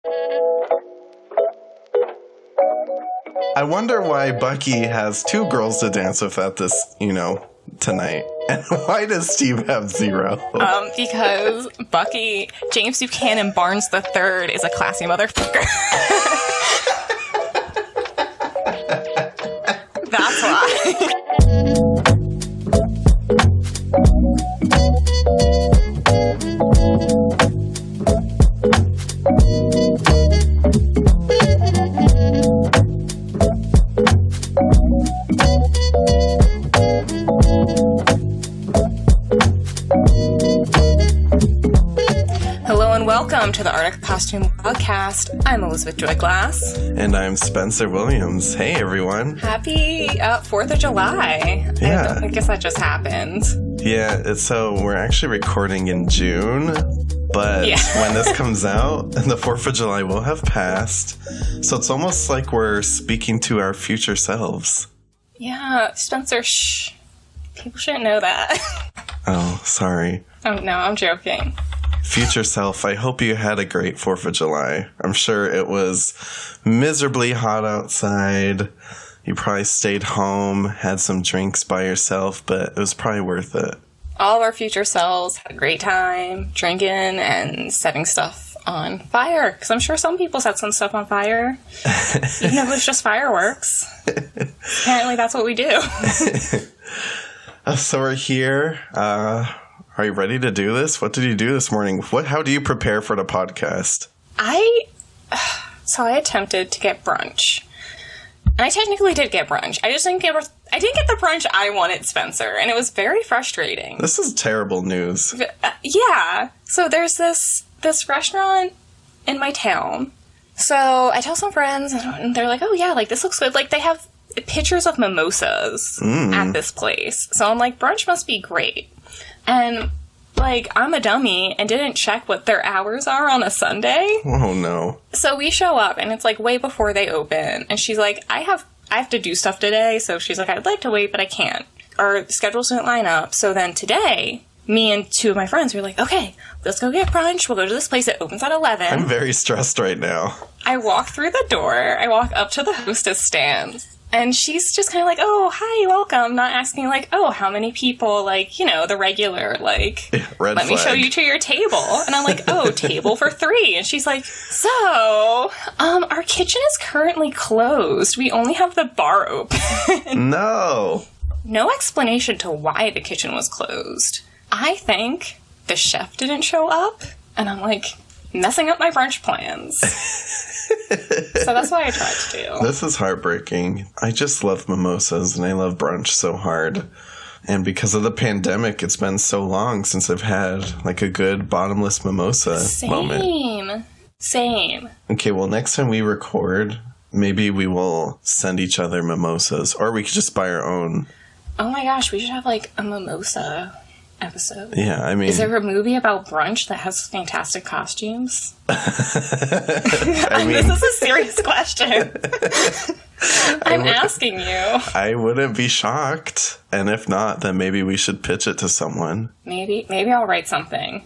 I wonder why Bucky has 2 girls to dance with at this, tonight. And why does Steve have 0? Because Bucky, James Buchanan Barnes III is a classy motherfucker. That's why. Welcome to the Art of Costume Blogcast. I'm Elizabeth Joy Glass. And I'm Spencer Williams. Hey, everyone. Happy 4th of July. Yeah. I guess that just happened. Yeah, so we're actually recording in June, but when this comes out, the 4th of July will have passed. So it's almost like we're speaking to our future selves. Yeah, Spencer, shh. People shouldn't know that. Oh, sorry. Oh, no, I'm joking. Future self, I hope you had a great 4th of July. I'm sure it was miserably hot outside. You probably stayed home, had some drinks by yourself, but it was probably worth it. All of our future selves had a great time drinking and setting stuff on fire. Because I'm sure some people set some stuff on fire, even if it was just fireworks. Apparently that's what we do. So we're here. Are you ready to do this? What did you do this morning? How do you prepare for the podcast? I attempted to get brunch. And I technically did get brunch. I didn't get the brunch I wanted, Spencer, and it was very frustrating. This is terrible news. Yeah. So there's this restaurant in my town. So I tell some friends, and they're like, "Oh yeah, like this looks good." Like they have pictures of mimosas at this place. So I'm like, brunch must be great. And, like, I'm a dummy and didn't check what their hours are on a Sunday. Oh, no. So we show up, and it's, like, way before they open. And she's like, I have to do stuff today. So she's like, I'd like to wait, but I can't. Our schedules didn't line up. So then today, me and 2 of my friends were like, okay, let's go get brunch. We'll go to this place. It opens at 11. I'm very stressed right now. I walk through the door. I walk up to the hostess stand. And she's just kind of like, oh, hi, welcome. Not asking, like, oh, how many people, like, the regular, like, Red let flag. me show you to your table. And I'm like, oh, table for 3. And she's like, so, our kitchen is currently closed. We only have the bar open. No. No explanation to why the kitchen was closed. I think the chef didn't show up. And I'm like, messing up my brunch plans. So that's what I tried to do. This is heartbreaking. I just love mimosas and I love brunch so hard. And because of the pandemic, it's been so long since I've had like a good bottomless mimosa moment. Same. Okay, well, next time we record, maybe we will send each other mimosas, or we could just buy our own. Oh my gosh, we should have like a mimosa episode. Yeah, I mean... Is there a movie about brunch that has fantastic costumes? I mean... This is a serious question. I'm asking you. I wouldn't be shocked. And if not, then maybe we should pitch it to someone. Maybe I'll write something.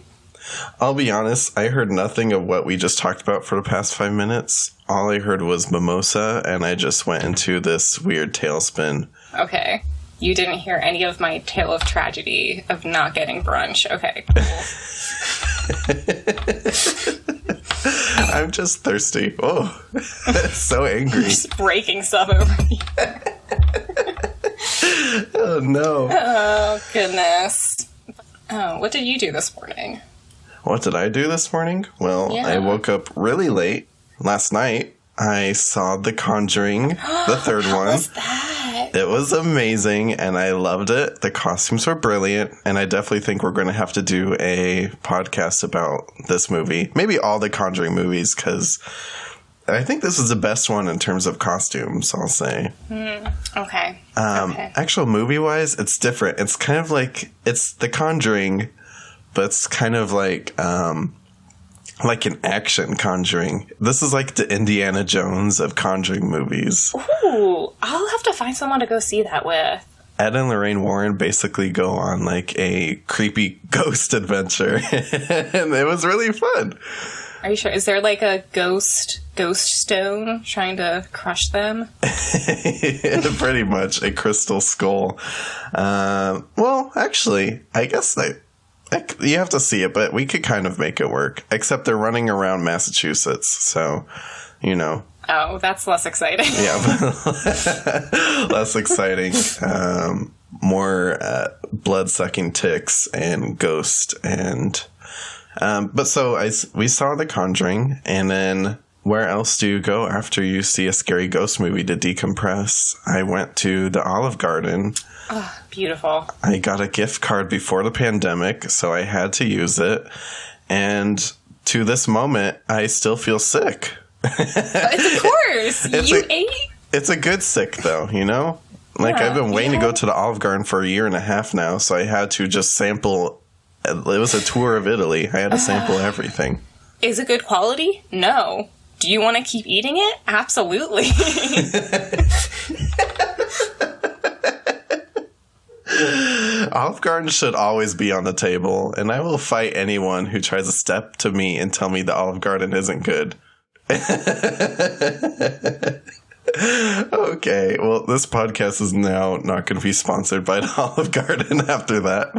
I'll be honest, I heard nothing of what we just talked about for the past 5 minutes. All I heard was mimosa, and I just went into this weird tailspin. Okay. You didn't hear any of my tale of tragedy of not getting brunch. Okay, cool. I'm just thirsty. Oh, so angry. Just breaking stuff over here. Oh, no. Oh, goodness. Oh, what did you do this morning? What did I do this morning? Well, Yeah. I woke up really late last night. I saw The Conjuring, the third one. How was that? It was amazing, and I loved it. The costumes were brilliant, and I definitely think we're going to have to do a podcast about this movie. Maybe all the Conjuring movies, because I think this is the best one in terms of costumes, I'll say. Okay. Actual movie-wise, it's different. It's kind of like, it's The Conjuring, but it's kind of like an action Conjuring. This is like the Indiana Jones of Conjuring movies. Ooh, I'll have to find someone to go see that with. Ed and Lorraine Warren basically go on like a creepy ghost adventure, and it was really fun. Are you sure? Is there like a ghost stone trying to crush them? Pretty much a crystal skull. Well, actually, I guess you have to see it, but we could kind of make it work. Except they're running around Massachusetts, so, you know. Oh, that's less exciting. Yeah, less exciting. More blood-sucking ticks and ghosts and... but so we saw The Conjuring, and then where else do you go after you see a scary ghost movie to decompress? I went to the Olive Garden. Oh, beautiful. I got a gift card before the pandemic, so I had to use it. And to this moment, I still feel sick. Of course. You ate? It's a good sick, though, you know? Like, I've been waiting to go to the Olive Garden for a year and a half now, so I had to just sample. It was a tour of Italy. I had to sample everything. Is it good quality? No. Do you want to keep eating it? Absolutely. Olive Garden should always be on the table, and I will fight anyone who tries to step to me and tell me the Olive Garden isn't good. Okay, well, this podcast is now not going to be sponsored by the Olive Garden after that.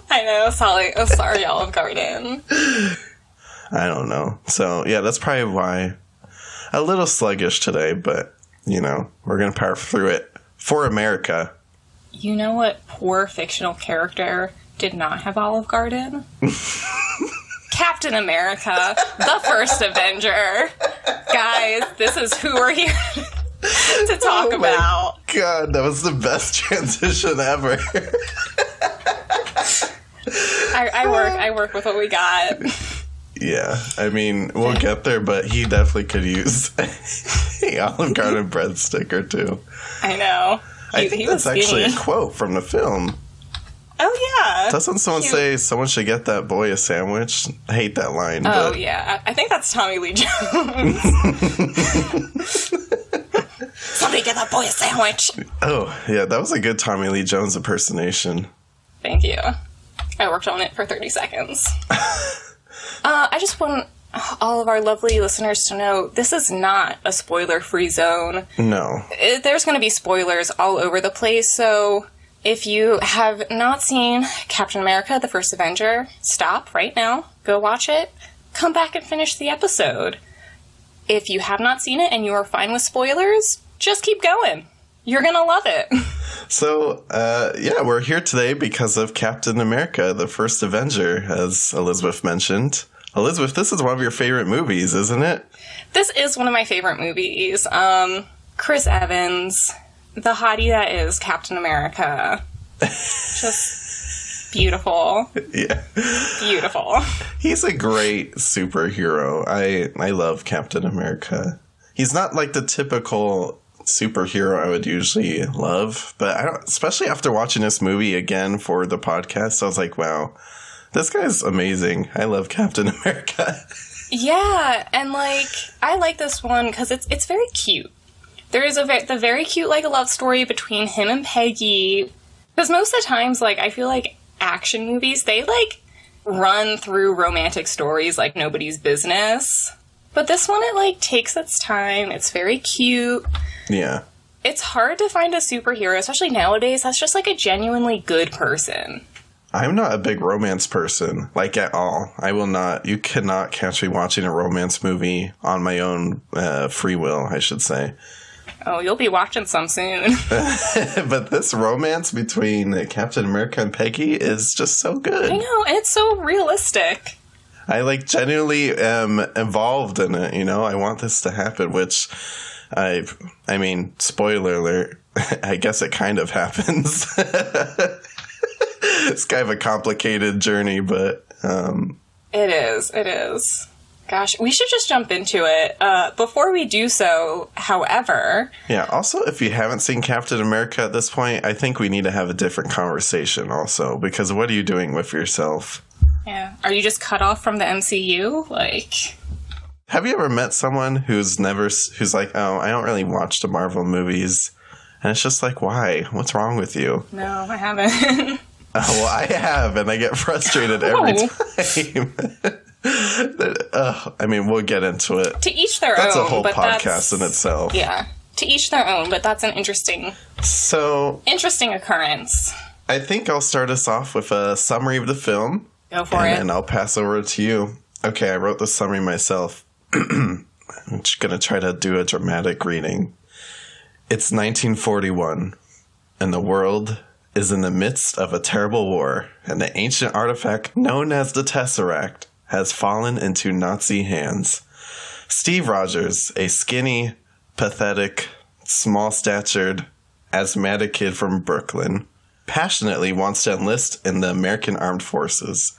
I know, sorry, Olive Garden. I don't know. So, yeah, that's probably why a little sluggish today, but, you know, we're going to power through it for America. You know what poor fictional character did not have Olive Garden? Captain America, the First Avenger. Guys, this is who we're here to talk about. God, that was the best transition ever. I work with what we got. Yeah, I mean, we'll get there, but he definitely could use a Olive Garden breadstick or two. I know. I think that's actually a quote from the film. Oh, yeah. Doesn't someone say someone should get that boy a sandwich? I hate that line. Oh, yeah. I think that's Tommy Lee Jones. Somebody get that boy a sandwich. Oh, yeah. That was a good Tommy Lee Jones impersonation. Thank you. I worked on it for 30 seconds. I just want all of our lovely listeners to know this is not a spoiler-free zone. No. There's going to be spoilers all over the place, so... If you have not seen Captain America, the First Avenger, stop right now, go watch it, come back and finish the episode. If you have not seen it and you are fine with spoilers, just keep going. You're gonna love it. So, yeah, we're here today because of Captain America, the First Avenger, as Elizabeth mentioned. Elizabeth, this is one of your favorite movies, isn't it? This is one of my favorite movies. Chris Evans... The hottie that is Captain America. Just beautiful. Yeah. Beautiful. He's a great superhero. I love Captain America. He's not like the typical superhero I would usually love, but especially after watching this movie again for the podcast, I was like, wow, this guy's amazing. I love Captain America. Yeah, and like, I like this one because it's very cute. There is the very cute, like, love story between him and Peggy. Because most of the times, like, I feel like action movies, they, like, run through romantic stories like nobody's business. But this one, it, like, takes its time. It's very cute. Yeah. It's hard to find a superhero, especially nowadays, that's just, like, a genuinely good person. I'm not a big romance person, like, at all. I will not. You cannot catch me watching a romance movie on my own free will, I should say. Oh, you'll be watching some soon. But this romance between Captain America and Peggy is just so good. I know, and it's so realistic. I, like, genuinely am involved in it, you know? I want this to happen, which, I mean, spoiler alert, I guess it kind of happens. It's kind of a complicated journey, but... It is. Gosh, we should just jump into it. Before we do so, however... Yeah, also, if you haven't seen Captain America at this point, I think we need to have a different conversation also, because what are you doing with yourself? Yeah. Are you just cut off from the MCU? Like... Have you ever met someone who's like, oh, I don't really watch the Marvel movies? And it's just like, why? What's wrong with you? No, I haven't. Well, I have, and I get frustrated every time. I mean, we'll get into it. To each their own. That's a whole podcast in itself. Yeah. To each their own, but that's an interesting occurrence. I think I'll start us off with a summary of the film. Go for it. And I'll pass over to you. Okay, I wrote the summary myself. I'm just going to try to do a dramatic reading. It's 1941, and the world is in the midst of a terrible war, and the ancient artifact known as the Tesseract has fallen into Nazi hands. Steve Rogers, a skinny, pathetic, small-statured, asthmatic kid from Brooklyn, passionately wants to enlist in the American Armed Forces.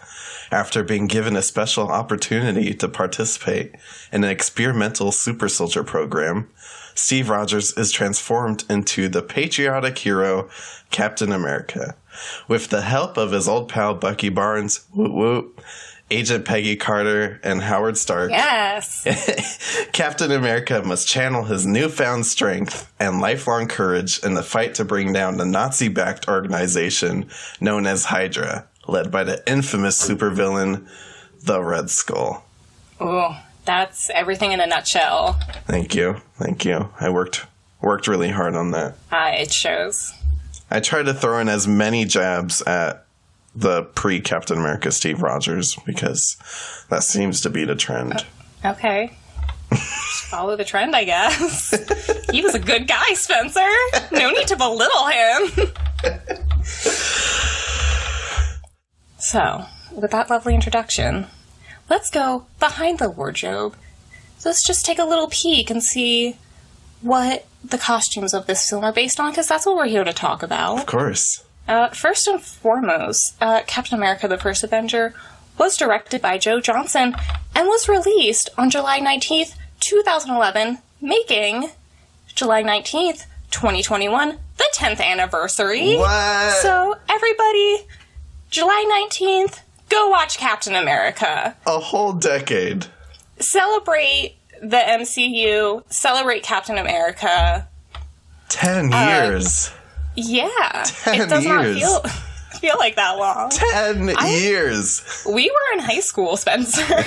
After being given a special opportunity to participate in an experimental super soldier program, Steve Rogers is transformed into the patriotic hero Captain America. With the help of his old pal Bucky Barnes, whoop whoop, Agent Peggy Carter, and Howard Stark, yes, Captain America must channel his newfound strength and lifelong courage in the fight to bring down the Nazi-backed organization known as Hydra, led by the infamous supervillain, the Red Skull. Oh, that's everything in a nutshell. Thank you. I worked really hard on that. It shows. I tried to throw in as many jabs at the pre-Captain America Steve Rogers because that seems to be the trend. Okay. Just follow the trend, I guess. He was a good guy, Spencer. No need to belittle him. So, with that lovely introduction, let's go behind the wardrobe. Let's just take a little peek and see what the costumes of this film are based on, because that's what we're here to talk about. Of course. First and foremost, Captain America, the First Avenger, was directed by Joe Johnston and was released on July 19th, 2011, making July 19th, 2021, the 10th anniversary. What? So, everybody, July 19th, go watch Captain America. A whole decade. Celebrate the MCU, celebrate Captain America. 10 years. Yeah. 10 it does years. not feel like that long. 10 years. We were in high school, Spencer.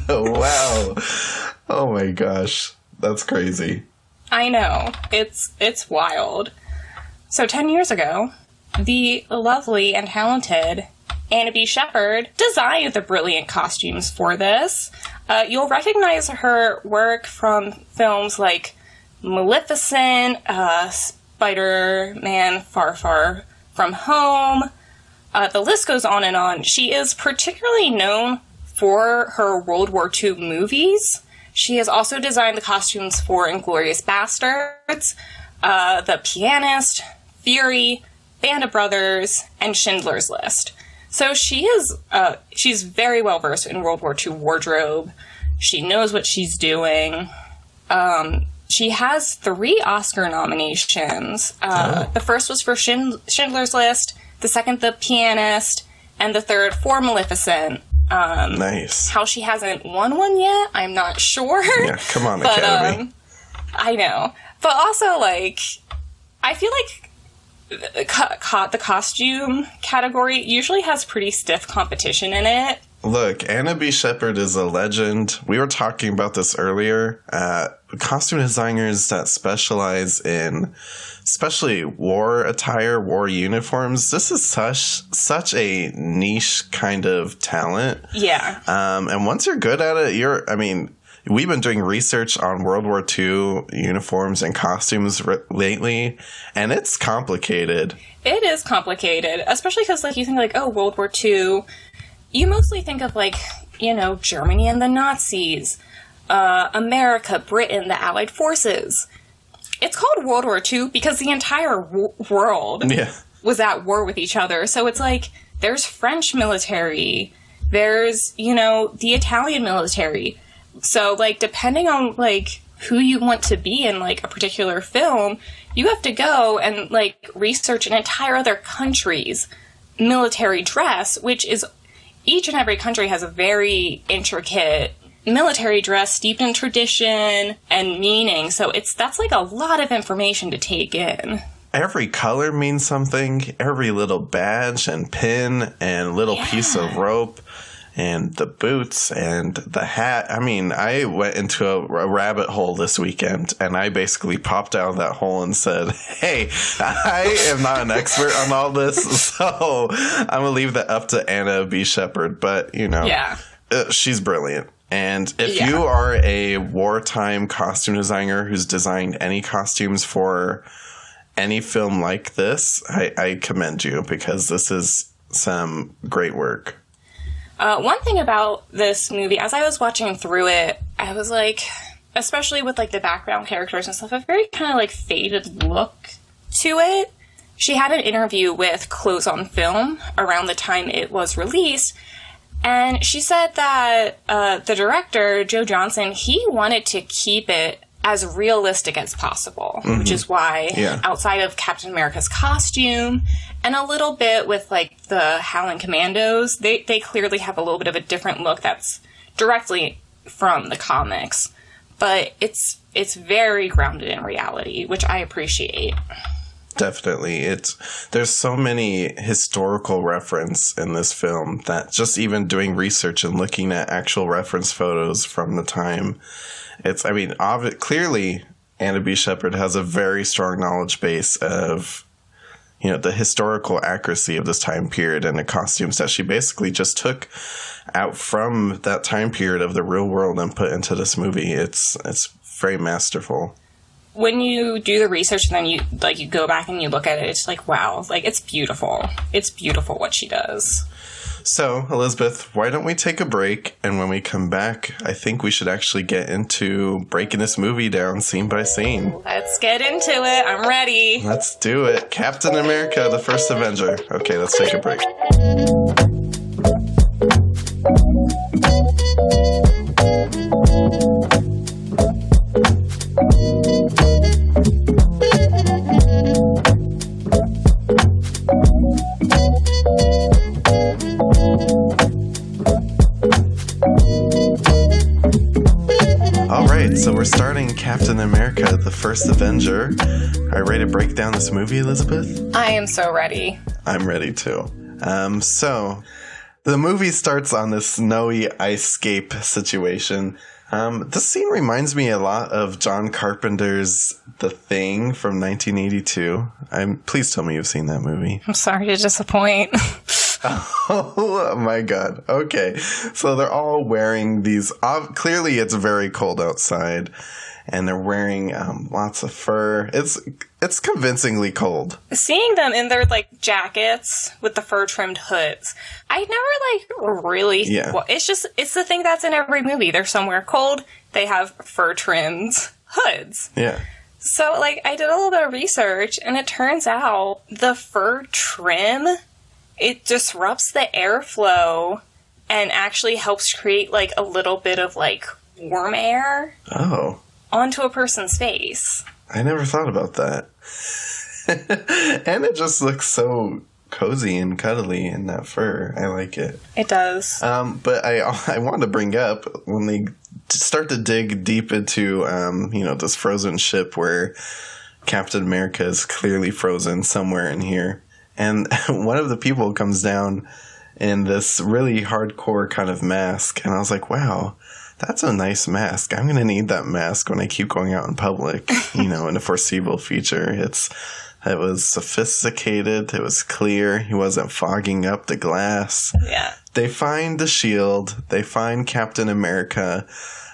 Wow. Oh my gosh. That's crazy. I know. It's wild. So 10 years ago, the lovely and talented Anna Sheppard designed the brilliant costumes for this. You'll recognize her work from films like Maleficent, Spider-Man Far Far From Home. The list goes on and on. She is particularly known for her World War II movies. She has also designed the costumes for Inglourious Bastards, The Pianist, Fury, Band of Brothers, and Schindler's List. So she's very well versed in World War II wardrobe. She knows what she's doing. She has 3 Oscar nominations. The first was for Schindler's List, the second The Pianist, and the third for Maleficent. Nice. How she hasn't won one yet, I'm not sure. Yeah, come on, Academy. I know. But also, I feel like the costume category usually has pretty stiff competition in it. Look, Anna Sheppard is a legend. We were talking about this earlier. Costume designers that specialize in, especially war attire, war uniforms. This is such a niche kind of talent. Yeah. And once you're good at it, we've been doing research on World War II uniforms and costumes lately, and it's complicated. It is complicated, especially because, you think, World War II, you mostly think of, Germany and the Nazis, America, Britain, the Allied forces. It's called World War II because the entire world was at war with each other. So it's there's French military, there's, the Italian military. So, depending on, who you want to be in, a particular film, you have to go and, research an entire other country's military dress, which is, each and every country has a very intricate military dress steeped in tradition and meaning. So that's, a lot of information to take in. every color means something. Every little badge and pin and little piece of rope and the boots and the hat. I mean, I went into a rabbit hole this weekend, and I basically popped out of that hole and said, hey, I am not an expert on all this, so I'm going to leave that up to Anna B. Sheppard. But, you know, she's brilliant. And if you are a wartime costume designer who's designed any costumes for any film like this, I commend you, because this is some great work. One thing about this movie, as I was watching through it, I was like, especially with like the background characters and stuff, a very kind of like faded look to it. She had an interview with Clothes on Film around the time it was released, and she said that the director, Joe Johnston, he wanted to keep it as realistic as possible, which is why outside of Captain America's costume and a little bit with like the Howling Commandos, they clearly have a little bit of a different look that's directly from the comics, but it's very grounded in reality, which I appreciate. Definitely. There's so many historical reference in this film that just even doing research and looking at actual reference photos from the time, clearly Anna B. Sheppard has a very strong knowledge base of, you know, the historical accuracy of this time period and the costumes that she basically just took out from that time period of the real world and put into this movie. It's very masterful. When you do the research and then you go back and you look at it, it's like, wow, like it's beautiful. It's beautiful what she does. So, Elizabeth, why don't we take a break? And when we come back, I think we should actually get into breaking this movie down scene by scene. Let's get into it. I'm ready. Let's do it. Captain America, the First Avenger. Okay, let's take a break. So we're starting Captain America, the First Avenger. Are you ready to break down this movie, Elizabeth? I am so ready. I'm ready too. So the movie starts on this snowy icescape situation. This scene reminds me a lot of John Carpenter's The Thing from 1982. Please tell me you've seen that movie. I'm sorry to disappoint. Oh my god. Okay. So they're all wearing these, clearly it's very cold outside, and they're wearing lots of fur. It's convincingly cold. Seeing them in their like jackets with the fur trimmed hoods, I never like really well, it's the thing that's in every movie. They're somewhere cold, they have fur trimmed hoods. Yeah. So like I did a little bit of research, and it turns out the fur trim, it disrupts the airflow and actually helps create like a little bit of like warm air onto a person's face. I never thought about that. And it just looks so cozy and cuddly in that fur. I like it. It does. But I want to bring up when they start to dig deep into this frozen ship where Captain America is clearly frozen somewhere in here. And one of the people comes down in this really hardcore kind of mask. And I was like, wow, that's a nice mask. I'm going to need that mask when I keep going out in public, in the foreseeable future. It was sophisticated. It was clear. He wasn't fogging up the glass. Yeah. They find the shield. They find Captain America.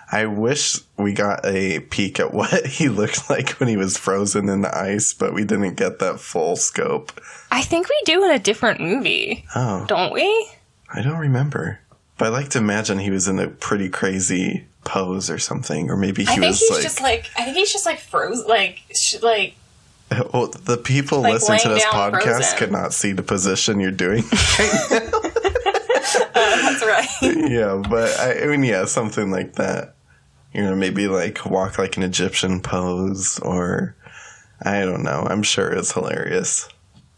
I wish we got a peek at what he looked like when he was frozen in the ice, but we didn't get that full scope. I think we do in a different movie. Oh. Don't we? I don't remember. But I like to imagine he was in a pretty crazy pose or something. Or maybe he was I think he's just like frozen. Well, the people listening to this podcast frozen. Could not see the position you're doing right now. That's right. Yeah, but I mean, something like that. Maybe like walk like an Egyptian pose, or I don't know. I'm sure it's hilarious.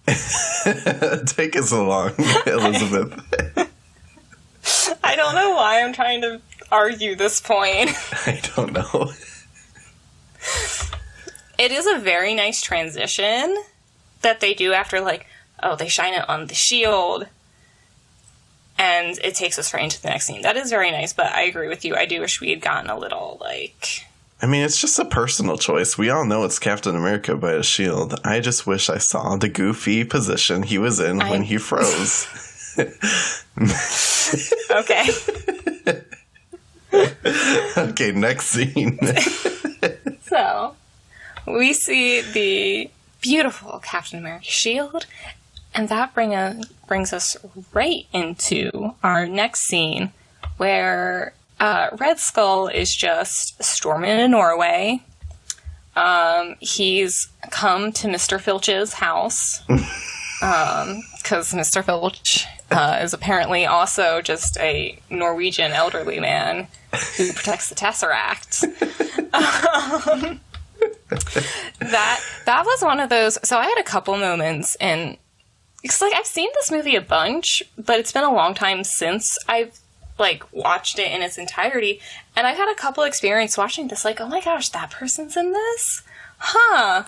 Take us along, Elizabeth. I don't know why I'm trying to argue this point. I don't know. It is a very nice transition that they do after, like, oh, they shine it on the shield, and it takes us right into the next scene. That is very nice, but I agree with you. I do wish we had gotten a little, like... I mean, it's just a personal choice. We all know it's Captain America by a shield. I just wish I saw the goofy position he was in when he froze. Okay. Okay, next scene. So, we see the beautiful Captain America shield, and that brings us right into our next scene, where Red Skull is just storming into Norway. He's come to Mr. Filch's house, because Mr. Filch is apparently also just a Norwegian elderly man who protects the Tesseract. That was one of those. So I had a couple moments, and it's like I've seen this movie a bunch, but it's been a long time since I've like watched it in its entirety, and I've had a couple experiences watching this, like, oh my gosh, that person's in this? Huh.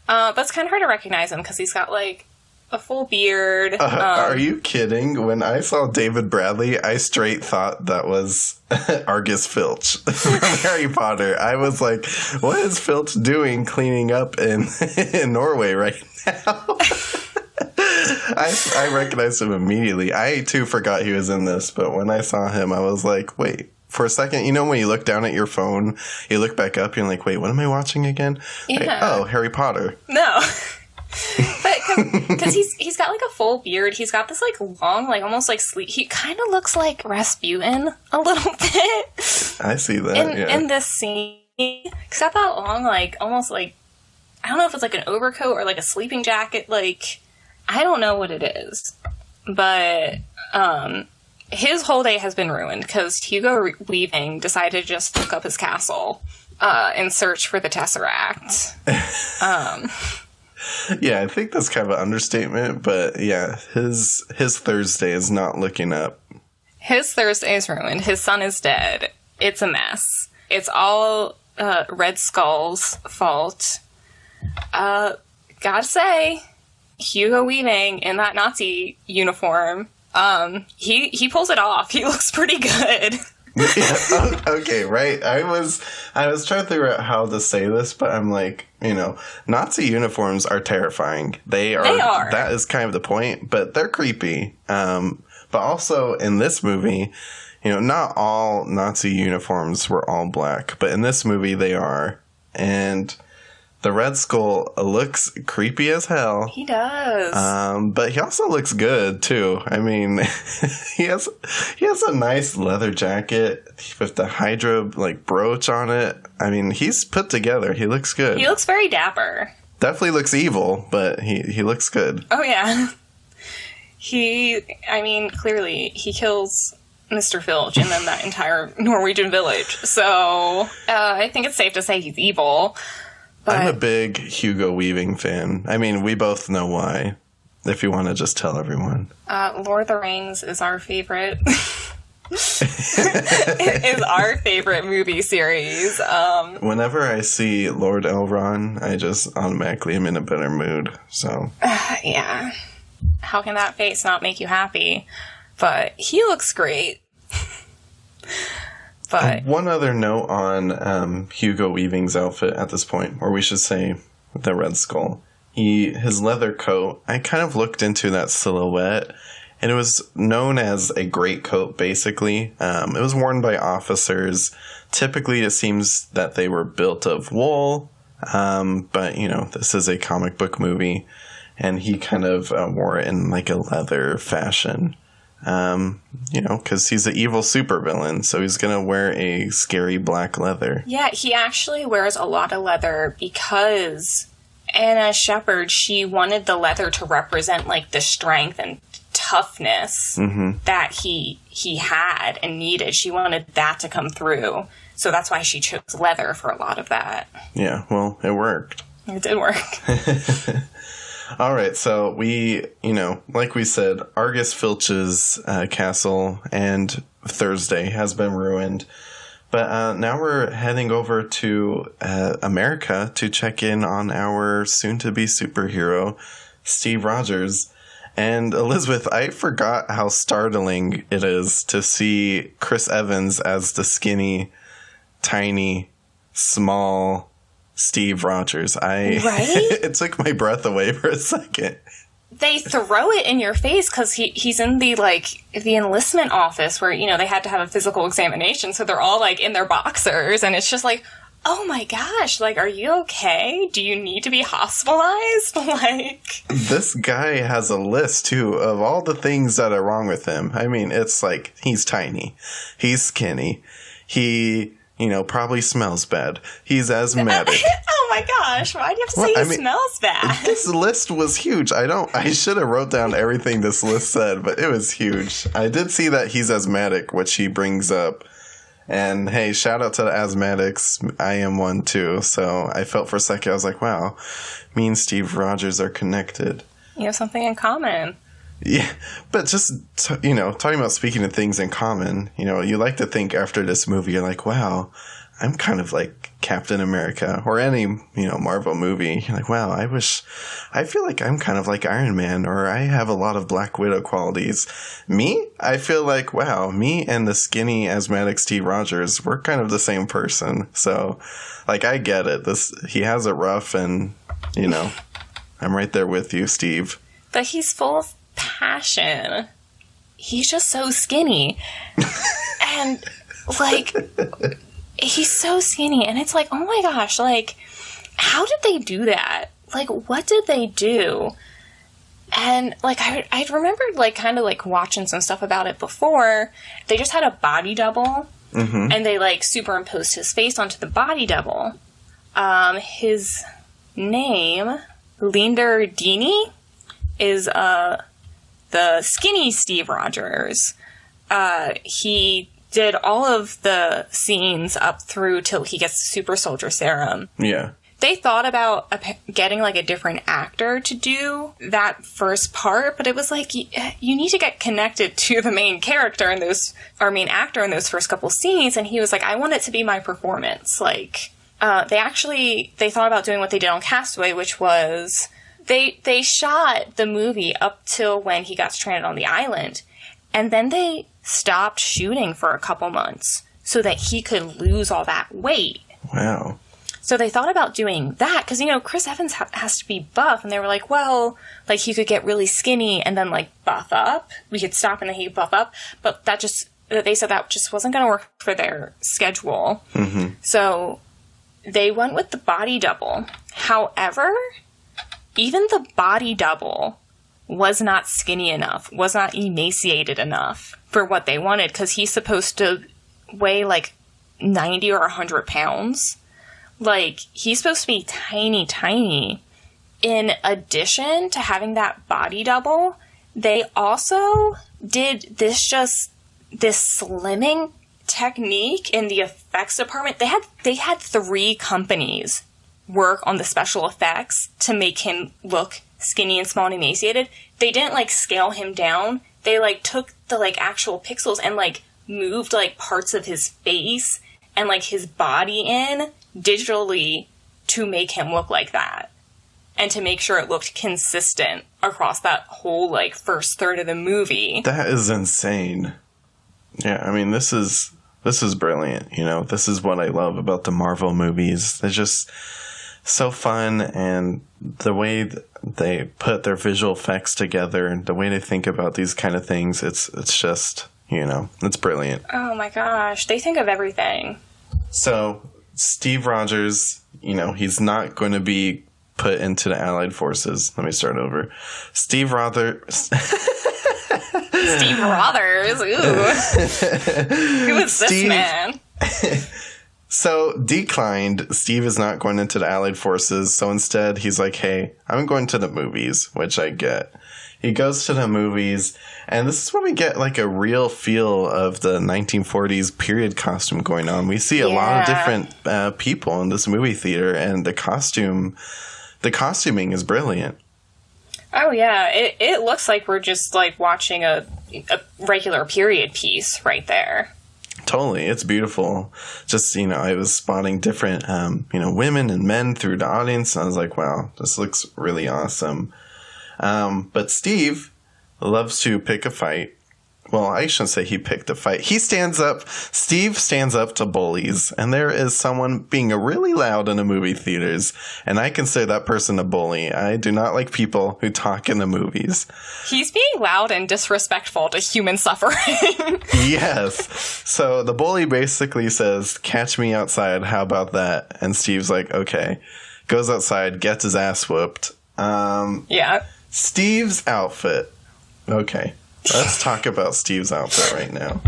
But it's kind of hard to recognize him because he's got like a full beard. Are you kidding? When I saw David Bradley, I straight thought that was Argus Filch from Harry Potter. I was like, what is Filch doing cleaning up in Norway right now? I recognized him immediately. I, too, forgot he was in this, but when I saw him, I was like, wait. For a second, you know when you look down at your phone, you look back up, you're like, wait, what am I watching again? Yeah. Like, oh, Harry Potter. No. But because he's got like a full beard, he's got this like long, like almost like sleek. He kind of looks like Rasputin a little bit. I see that in this scene. He's got that long, like almost like, I don't know if it's like an overcoat or like a sleeping jacket. Like, I don't know what it is, but his whole day has been ruined because Hugo Weaving decided to just look up his castle and search for the Tesseract. Yeah, I think that's kind of an understatement, but yeah, his Thursday is not looking up. His Thursday is ruined. His son is dead. It's a mess. It's all Red Skull's fault. Gotta say, Hugo Weaving in that Nazi uniform, he pulls it off. He looks pretty good. Yeah, okay, right. I was trying to figure out how to say this, but I'm like, Nazi uniforms are terrifying. They are. That is kind of the point, but they're creepy. But also in this movie, not all Nazi uniforms were all black, but in this movie they are. And the Red Skull looks creepy as hell. He does. But he also looks good too. I mean, he has a nice leather jacket with the Hydra brooch on it. I mean, he's put together. He looks good. He looks very dapper. Definitely looks evil, but he looks good. Oh yeah. Clearly he kills Mr. Filch and then that entire Norwegian village. So I think it's safe to say he's evil. But I'm a big Hugo Weaving fan. I mean, we both know why, if you want to just tell everyone. Lord of the Rings is our favorite. is our favorite movie series. Whenever I see Lord Elrond, I just automatically am in a better mood. So yeah. How can that face not make you happy? But he looks great. But one other note on Hugo Weaving's outfit at this point, or we should say the Red Skull. His leather coat, I kind of looked into that silhouette, and it was known as a greatcoat, basically. It was worn by officers. Typically, it seems that they were built of wool, but, this is a comic book movie, and he kind of wore it in like a leather fashion. Because he's an evil supervillain, so he's gonna wear a scary black leather. Yeah, he actually wears a lot of leather because Anna Sheppard, she wanted the leather to represent like the strength and toughness that he had and needed. She wanted that to come through, so that's why she chose leather for a lot of that. Yeah, well, it worked. It did work. All right, so we, like we said, Argus Filch's castle and Thursday has been ruined. But now we're heading over to America to check in on our soon-to-be superhero, Steve Rogers. And Elizabeth, I forgot how startling it is to see Chris Evans as the skinny, tiny, small Steve Rogers. Right? It took my breath away for a second. They throw it in your face because he's in the enlistment office where, they had to have a physical examination. So they're all in their boxers, and it's just oh my gosh, are you okay? Do you need to be hospitalized? This guy has a list too of all the things that are wrong with him. I mean, it's he's tiny, he's skinny, he probably smells bad. He's asthmatic. Oh my gosh, why do you have to say he smells bad? This list was huge. I should have wrote down everything this list said, but it was huge. I did see that he's asthmatic, which he brings up. And hey, shout out to the asthmatics. I am one too. So I felt for a second, I was like, wow, me and Steve Rogers are connected. You have something in common. Yeah, but just, talking about speaking of things in common, you like to think after this movie, you're like, wow, I'm kind of like Captain America or any, Marvel movie. You're like, wow, I feel like I'm kind of like Iron Man, or I have a lot of Black Widow qualities. Me? I feel like, wow, me and the skinny asthmatic Steve Rogers, we're kind of the same person. So, I get it. He has it rough, and, I'm right there with you, Steve. But he's full of passion. He's just so skinny. And, he's so skinny, and it's oh my gosh, how did they do that? What did they do? And, I remembered, kind of, watching some stuff about it before. They just had a body double, and they, superimposed his face onto the body double. His name, Leander Dini, is, the skinny Steve Rogers. He did all of the scenes up through till he gets the super soldier serum. Yeah. They thought about getting a different actor to do that first part, but it was you need to get connected to the main character in main actor in those first couple scenes, and he was I want it to be my performance. They thought about doing what they did on Castaway, which was They shot the movie up till when he got stranded on the island, and then they stopped shooting for a couple months so that he could lose all that weight. Wow. So they thought about doing that because, Chris Evans has to be buff, and they were he could get really skinny and then, buff up. We could stop and then he'd buff up, but they said that just wasn't going to work for their schedule. Mm-hmm. So they went with the body double. However, even the body double was not skinny enough, was not emaciated enough for what they wanted, because he's supposed to weigh 90 or 100 pounds. He's supposed to be tiny, tiny. In addition to having that body double, they also did this slimming technique in the effects department. They had 3 companies work on the special effects to make him look skinny and small and emaciated. They didn't scale him down. They took the actual pixels and moved parts of his face and his body in digitally to make him look like that, and to make sure it looked consistent across that whole first third of the movie. That is insane. Yeah, I mean, this is brilliant. This is what I love about the Marvel movies. They're just so fun, and the way they put their visual effects together and the way they think about these kind of things, it's just, it's brilliant. Oh my gosh, they think of everything. So Steve Rogers, he's not going to be put into the Allied forces. Let me start over. Steve Rogers. Steve Rogers. Ooh. Who is this man? So, declined. Steve is not going into the Allied forces. So instead, he's hey, I'm going to the movies, which I get. He goes to the movies, and this is when we get a real feel of the 1940s period costume going on. We see a lot of different people in this movie theater, and the costuming is brilliant. Oh yeah, it looks like we're just watching a regular period piece right there. Totally. It's beautiful. Just, I was spotting different, women and men through the audience. And I was like, wow, this looks really awesome. But Steve loves to pick a fight. Well, I shouldn't say he picked a fight. Steve stands up to bullies. And there is someone being really loud in the movie theaters. And I consider that person a bully. I do not like people who talk in the movies. He's being loud and disrespectful to human suffering. Yes. So the bully basically says, catch me outside. How about that? And Steve's like, okay. Goes outside, gets his ass whooped. Yeah. Steve's outfit. Okay. Let's talk about Steve's outfit right now.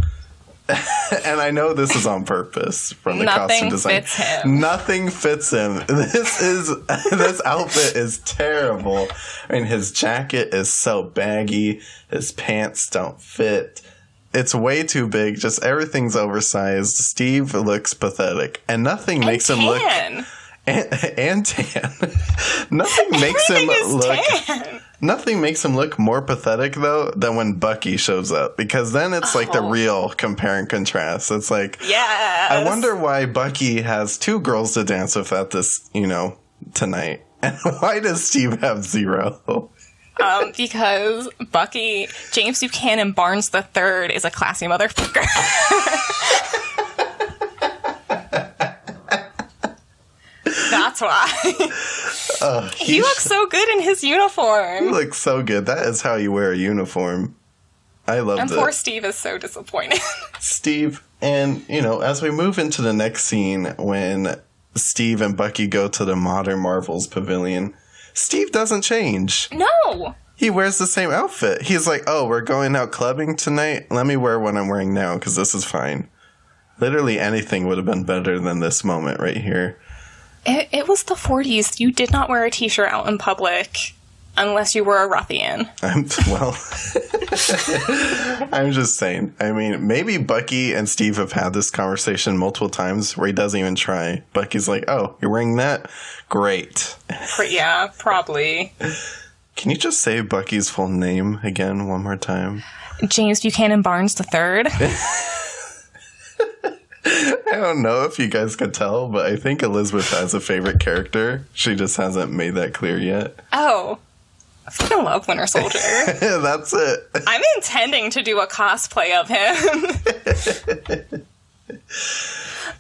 And I know this is on purpose from the costume design. Fits him. Nothing fits him. This outfit is terrible. I mean, his jacket is so baggy. His pants don't fit. It's way too big. Just everything's oversized. Steve looks pathetic. And nothing makes him look... And tan. Nothing makes him look... Tan. Nothing makes him look more pathetic, though, than when Bucky shows up. Because then it's like the real compare and contrast. It's like, yes. I wonder why Bucky has 2 girls to dance with at this, tonight. And why does Steve have 0? Because Bucky, James Buchanan Barnes III is a classy motherfucker. That's why. He looks so good in his uniform. He looks so good. That is how you wear a uniform. I loved it. And poor Steve is so disappointed. Steve, and, as we move into the next scene, when Steve and Bucky go to the Modern Marvels Pavilion, Steve doesn't change. No! He wears the same outfit. He's like, oh, we're going out clubbing tonight? Let me wear what I'm wearing now, because this is fine. Literally anything would have been better than this moment right here. It was the 40s. You did not wear a t-shirt out in public unless you were a ruffian. I'm just saying. I mean, maybe Bucky and Steve have had this conversation multiple times where he doesn't even try. Bucky's like, oh, you're wearing that? Great. Yeah, probably. Can you just say Bucky's full name again one more time? James Buchanan Barnes III. I don't know if you guys could tell, but I think Elizabeth has a favorite character. She just hasn't made that clear yet. Oh. I fucking love Winter Soldier. That's it. I'm intending to do a cosplay of him.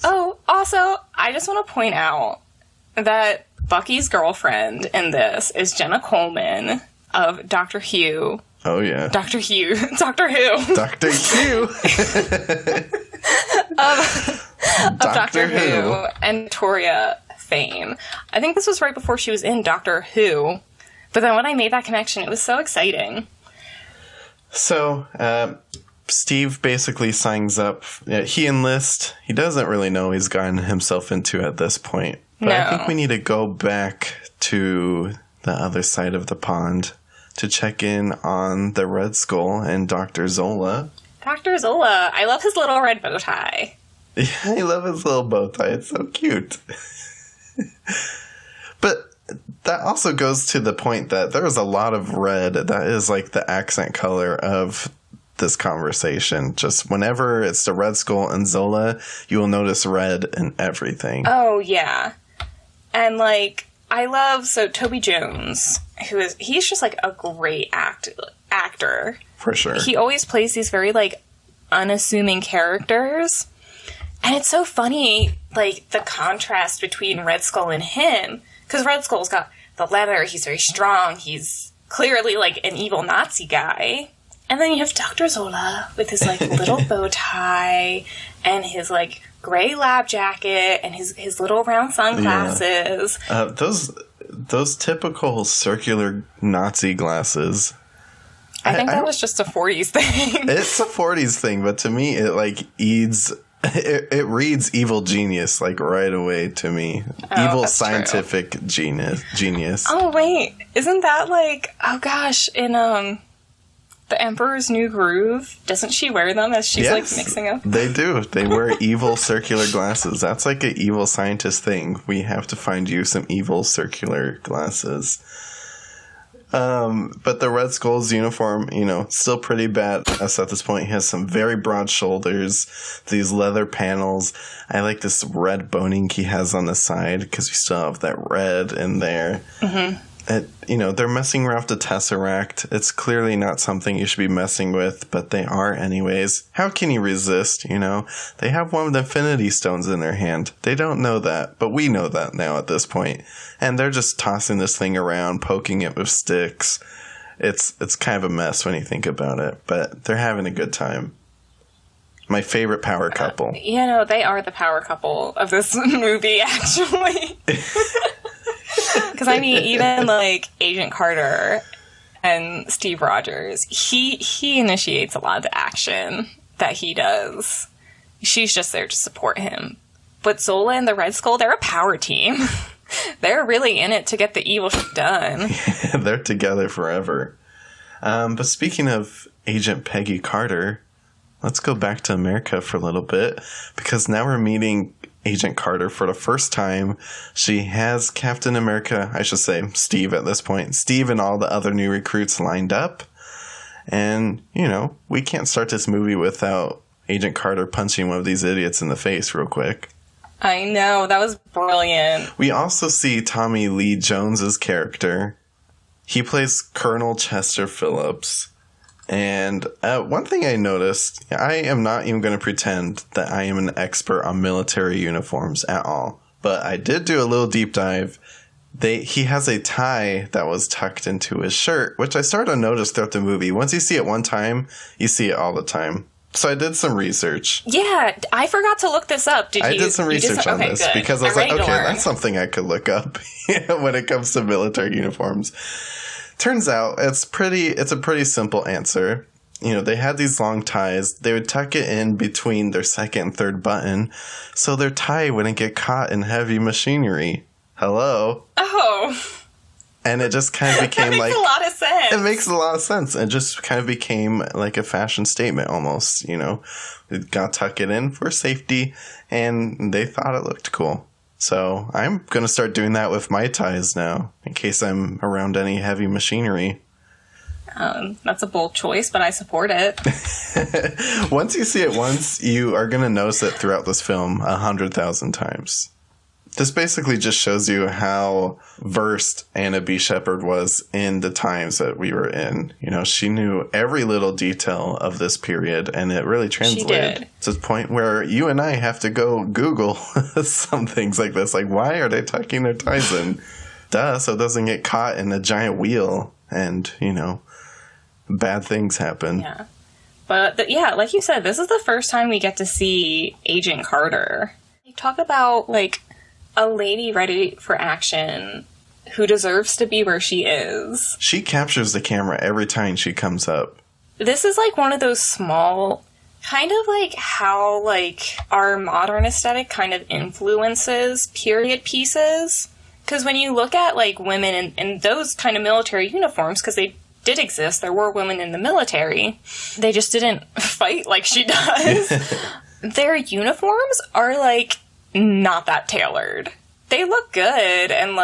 Oh, also, I just want to point out that Bucky's girlfriend in this is Jenna Coleman of Doctor Who. Oh, yeah. Doctor Who. Doctor Who. of Doctor Who and Victoria fame. I think this was right before she was in Doctor Who. But then when I made that connection, it was so exciting. So, Steve basically signs up. He enlists. He doesn't really know he's gotten himself into at this point. But I think we need to go back to the other side of the pond to check in on the Red Skull and Dr. Zola. Dr. Zola. I love his little red bow tie. Yeah, I love his little bow tie. It's so cute. But that also goes to the point that there is a lot of red that is like the accent color of this conversation. Just whenever it's the Red Skull and Zola, you will notice red in everything. Oh, yeah. And, like, I love, Toby Jones, he's just, like, a great actor. For sure. He always plays these very, like, unassuming characters. And it's so funny, like, the contrast between Red Skull and him. Because Red Skull's got the leather, he's very strong, he's clearly, like, an evil Nazi guy. And then you have Dr. Zola with his, like, little bow tie and his, like, gray lab jacket and his little round sunglasses. Yeah. Those typical circular Nazi glasses. I think that was just a 40s thing. It's a 40s thing, but to me, it, like, it reads evil genius, like, right away to me. Evil scientific genius. Oh, wait. Isn't that, like, oh, gosh, in, The Emperor's New Groove? Doesn't she wear them as she's, like, mixing up? They do. They wear evil circular glasses. That's, like, an evil scientist thing. We have to find you some evil circular glasses. But the Red Skull's uniform, still pretty badass at this point. He has some very broad shoulders, these leather panels. I like this red boning he has on the side because we still have that red in there. Mm-hmm. They're messing around with the Tesseract. It's clearly not something you should be messing with, but they are anyways. How can you resist, They have one of the Infinity Stones in their hand. They don't know that, but we know that now at this point. And they're just tossing this thing around, poking it with sticks. It's kind of a mess when you think about it, but they're having a good time. My favorite power couple. They are the power couple of this movie, actually. Because, even, Agent Carter and Steve Rogers, he initiates a lot of the action that he does. She's just there to support him. But Zola and the Red Skull, they're a power team. They're really in it to get the evil shit done. Yeah, they're together forever. But speaking of Agent Peggy Carter, let's go back to America for a little bit, because now we're meeting Agent Carter for the first time. She has Captain America, I should say Steve at this point, Steve and all the other new recruits lined up. And, we can't start this movie without Agent Carter punching one of these idiots in the face real quick. I know, that was brilliant. We also see Tommy Lee Jones's character. He plays Colonel Chester Phillips. And one thing I noticed, I am not even going to pretend that I am an expert on military uniforms at all. But I did do a little deep dive. He has a tie that was tucked into his shirt, which I started to notice throughout the movie. Once you see it one time, you see it all the time. So I did some research. Yeah, I forgot to look this up. I did some research on this good. Because I was like, okay, that's something I could look up when it comes to military uniforms. Turns out it's a pretty simple answer. They had these long ties. They would tuck it in between their second and third button so their tie wouldn't get caught in heavy machinery. Hello? Oh. And it just kind of became that makes a lot of sense. It makes a lot of sense. It just kind of became like a fashion statement almost, It got tuck it in for safety and they thought it looked cool. So I'm going to start doing that with my ties now, in case I'm around any heavy machinery. That's a bold choice, but I support it. Once you see it once, you are going to notice it throughout this film 100,000 times. This basically just shows you how versed Anna B. Sheppard was in the times that we were in. She knew every little detail of this period, and it really translated to the point where you and I have to go Google some things like this. Like, why are they tucking their ties in? Duh, so it doesn't get caught in a giant wheel and, bad things happen. Yeah. But, like you said, this is the first time we get to see Agent Carter. Talk about, a lady ready for action who deserves to be where she is. She captures the camera every time she comes up. This is one of those small, kind of how our modern aesthetic kind of influences period pieces. Because when you look at women in those kind of military uniforms, because they did exist, there were women in the military, they just didn't fight like she does. Their uniforms are not that tailored. They look good and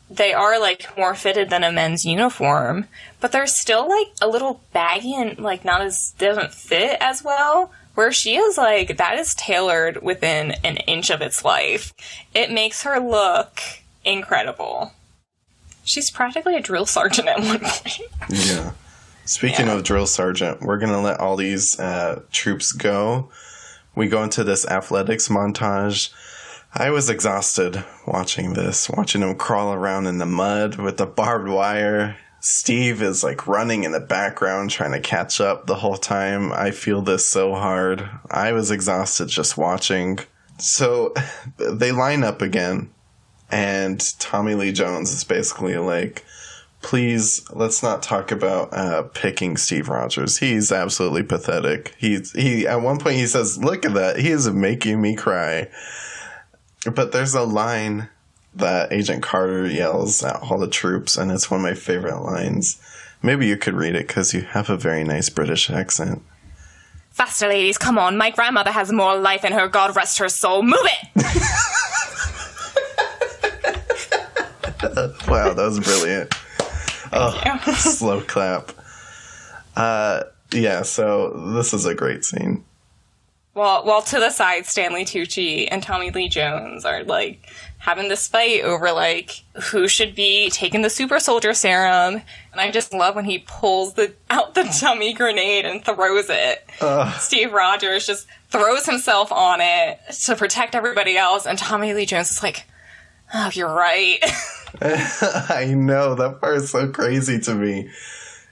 they are more fitted than a men's uniform, but they're still a little baggy and doesn't fit as well. Where she is that is tailored within an inch of its life. It makes her look incredible. She's practically a drill sergeant at one point. Yeah. Speaking of drill sergeant, we're gonna let all these troops go. We go into this athletics montage. I was exhausted watching them crawl around in the mud with the barbed wire. Steve is running in the background trying to catch up the whole time. I feel this so hard. I was exhausted just watching. So they line up again and Tommy Lee Jones is basically please, let's not talk about picking Steve Rogers. He's absolutely pathetic. He at one point he says, "Look at that. He is making me cry." But there's a line that Agent Carter yells at all the troops, and it's one of my favorite lines. Maybe you could read it because you have a very nice British accent. Faster, ladies, come on. My grandmother has more life in her. God rest her soul. Move it! Wow, that was brilliant. Thank you. Slow clap. Yeah, so this is a great scene. Well, to the side, Stanley Tucci and Tommy Lee Jones are, like, having this fight over, like, who should be taking the super soldier serum. And I just love when he pulls out the dummy grenade and throws it. Steve Rogers just throws himself on it to protect everybody else. And Tommy Lee Jones is like, oh, you're right. I know, that part is so crazy to me.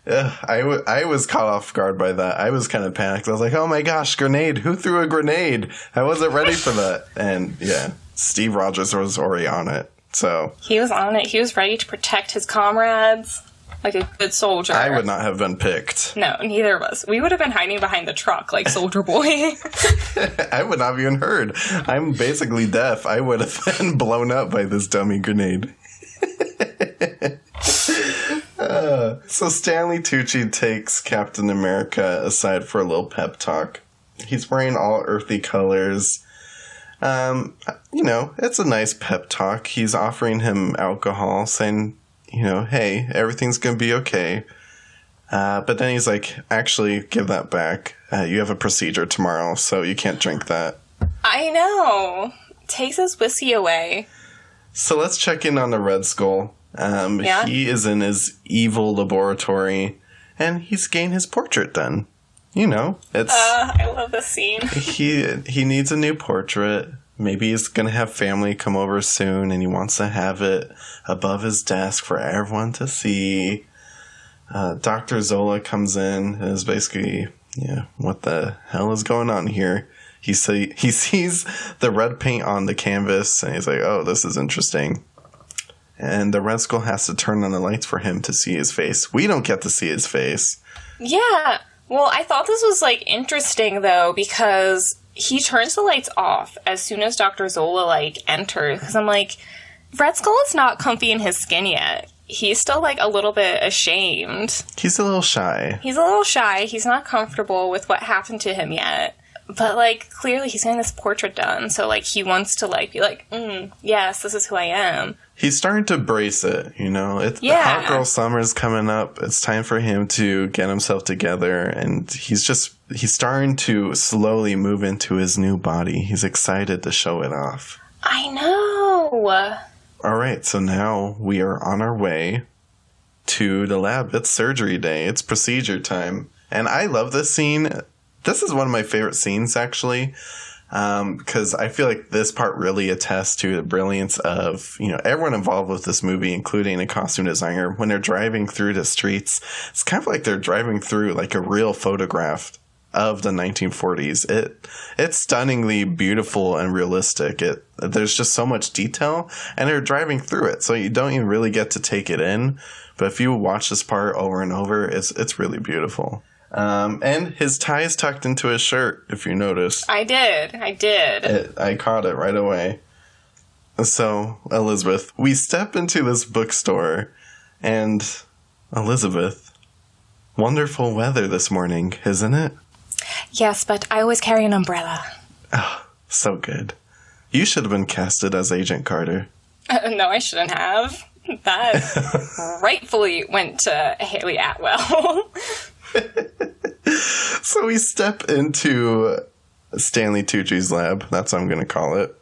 I was caught off guard by that. I was kind of panicked. I was like, oh my gosh, grenade. Who threw a grenade? I wasn't ready for that. And yeah, Steve Rogers was already on it. So he was on it. He was ready to protect his comrades like a good soldier. I would not have been picked. No, neither of us. We would have been hiding behind the truck like Soldier Boy. I would not have even heard. I'm basically deaf. I would have been blown up by this dummy grenade. So Stanley Tucci takes Captain America aside for a little pep talk. He's wearing all earthy colors. It's a nice pep talk. He's offering him alcohol, saying, hey, everything's going to be okay. But then he's like, actually, give that back. You have a procedure tomorrow, so you can't drink that. I know. Takes his whiskey away. So let's check in on the Red Skull. He is in his evil laboratory, and he's getting his portrait done. I love this scene. He needs a new portrait. Maybe he's going to have family come over soon, and he wants to have it above his desk for everyone to see. Dr. Zola comes in and is basically, what the hell is going on here? He sees the red paint on the canvas, and he's like, oh, this is interesting. And the Red Skull has to turn on the lights for him to see his face. We don't get to see his face. Yeah. Well, I thought this was, interesting, though, because he turns the lights off as soon as Dr. Zola, enters. Because I'm like, Red Skull is not comfy in his skin yet. He's still, a little bit ashamed. He's a little shy. He's not comfortable with what happened to him yet. But, clearly he's getting this portrait done. So, he wants to, be like, yes, this is who I am. He's starting to brace it, The Hot Girl Summer's coming up. It's time for him to get himself together. And he's starting to slowly move into his new body. He's excited to show it off. I know. All right, so now we are on our way to the lab. It's surgery day. It's procedure time. And I love this scene. This is one of my favorite scenes, actually. Because I feel like this part really attests to the brilliance of, everyone involved with this movie, including a costume designer. When they're driving through the streets, it's kind of like they're driving through a real photograph of the 1940s. It's stunningly beautiful and realistic. There's just so much detail, and they're driving through it, so you don't even really get to take it in. But if you watch this part over and over, it's really beautiful. And his tie is tucked into his shirt, if you noticed. I did. I caught it right away. So, Elizabeth, we step into this bookstore, and Elizabeth, wonderful weather this morning, isn't it? Yes, but I always carry an umbrella. Oh, so good. You should have been casted as Agent Carter. No, I shouldn't have. That rightfully went to Haley Atwell. So we step into Stanley Tucci's lab. That's what I'm going to call it.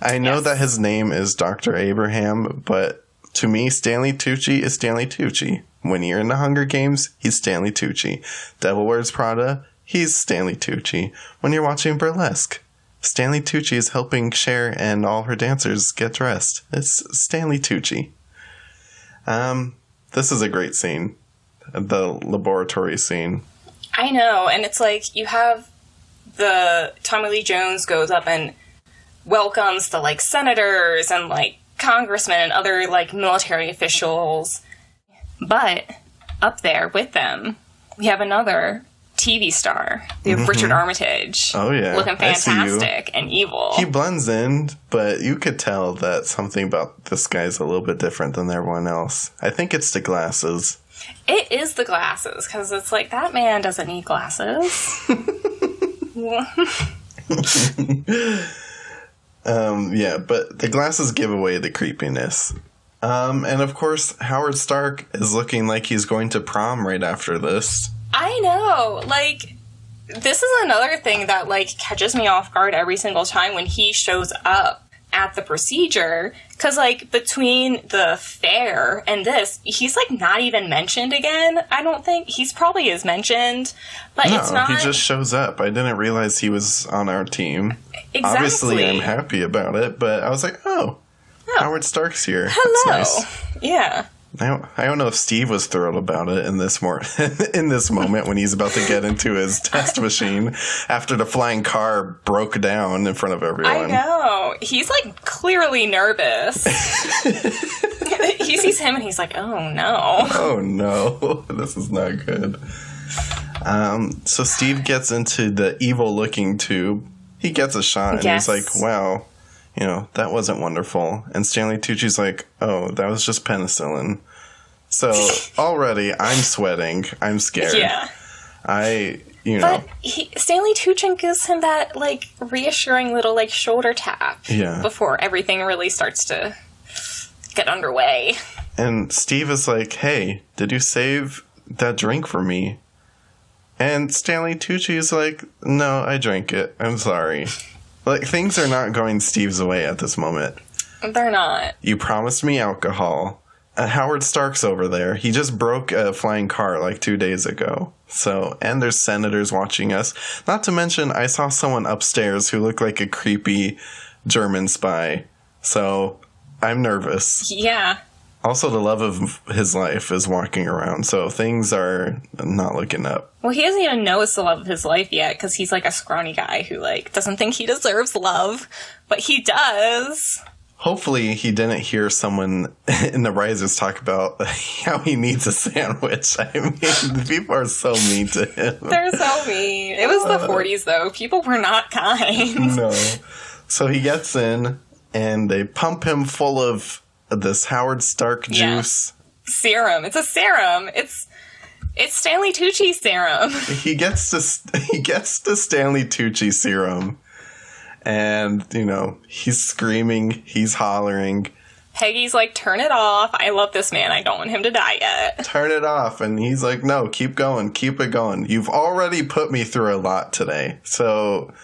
I know that his name is Dr. Abraham, but to me, Stanley Tucci is Stanley Tucci. When you're in the Hunger Games, he's Stanley Tucci. Devil Wears Prada, he's Stanley Tucci. When you're watching Burlesque, Stanley Tucci is helping Cher and all her dancers get dressed. It's Stanley Tucci. This is a great scene. The laboratory scene. I know, and it's you have the Tommy Lee Jones goes up and welcomes the senators and congressmen and other military officials. But up there with them, we have another TV star. We have Richard Armitage. Oh, yeah. Looking fantastic and evil. He blends in, but you could tell that something about this guy's a little bit different than everyone else. I think it's the glasses. It is the glasses, because it's that man doesn't need glasses. Yeah, but the glasses give away the creepiness. And of course, Howard Stark is looking like he's going to prom right after this. I know. Like, this is another thing that, like, catches me off guard every single time when he shows up at the procedure. Because, like, between the fair and this, he's, like, not even mentioned again, I don't think. He's probably is mentioned, but no, it's not. He just shows up. I didn't realize he was on our team. Exactly. Obviously, I'm happy about it, but I was like, oh. Howard Stark's here. Hello. That's nice. Yeah. I don't know if Steve was thrilled about it in this in this moment when he's about to get into his test machine after the flying car broke down in front of everyone. I know. He's, like, clearly nervous. He sees him and he's like, oh, no. Oh, no. This is not good. So Steve gets into the evil-looking tube. He gets a shot and he's like, wow. You know, that wasn't wonderful. And Stanley Tucci's like, oh, that was just penicillin. So already I'm sweating. I'm scared. Yeah. But Stanley Tucci gives him that, like, reassuring little, like, shoulder tap. Yeah. Before everything really starts to get underway. And Steve is like, hey, did you save that drink for me? And Stanley Tucci is like, no, I drank it. I'm sorry. Like, things are not going Steve's way at this moment. They're not. You promised me alcohol. Howard Stark's over there. He just broke a flying car like 2 days ago. So, and there's senators watching us. Not to mention, I saw someone upstairs who looked like a creepy German spy. So, I'm nervous. Yeah. Also, the love of his life is walking around, so things are not looking up. Well, he doesn't even know it's the love of his life yet, because he's, like, a scrawny guy who, like, doesn't think he deserves love. But he does. Hopefully, he didn't hear someone in the Risers talk about how he needs a sandwich. I mean, people are so mean to him. They're so mean. It was the 40s, though. People were not kind. No. So he gets in, and they pump him full of this Howard Stark juice. Yeah. Serum. It's a serum. It's Stanley Tucci serum. He gets the Stanley Tucci serum. And, you know, he's screaming, he's hollering. Peggy's like, turn it off. I love this man. I don't want him to die yet. Turn it off. And he's like, no, keep going. Keep it going. You've already put me through a lot today. So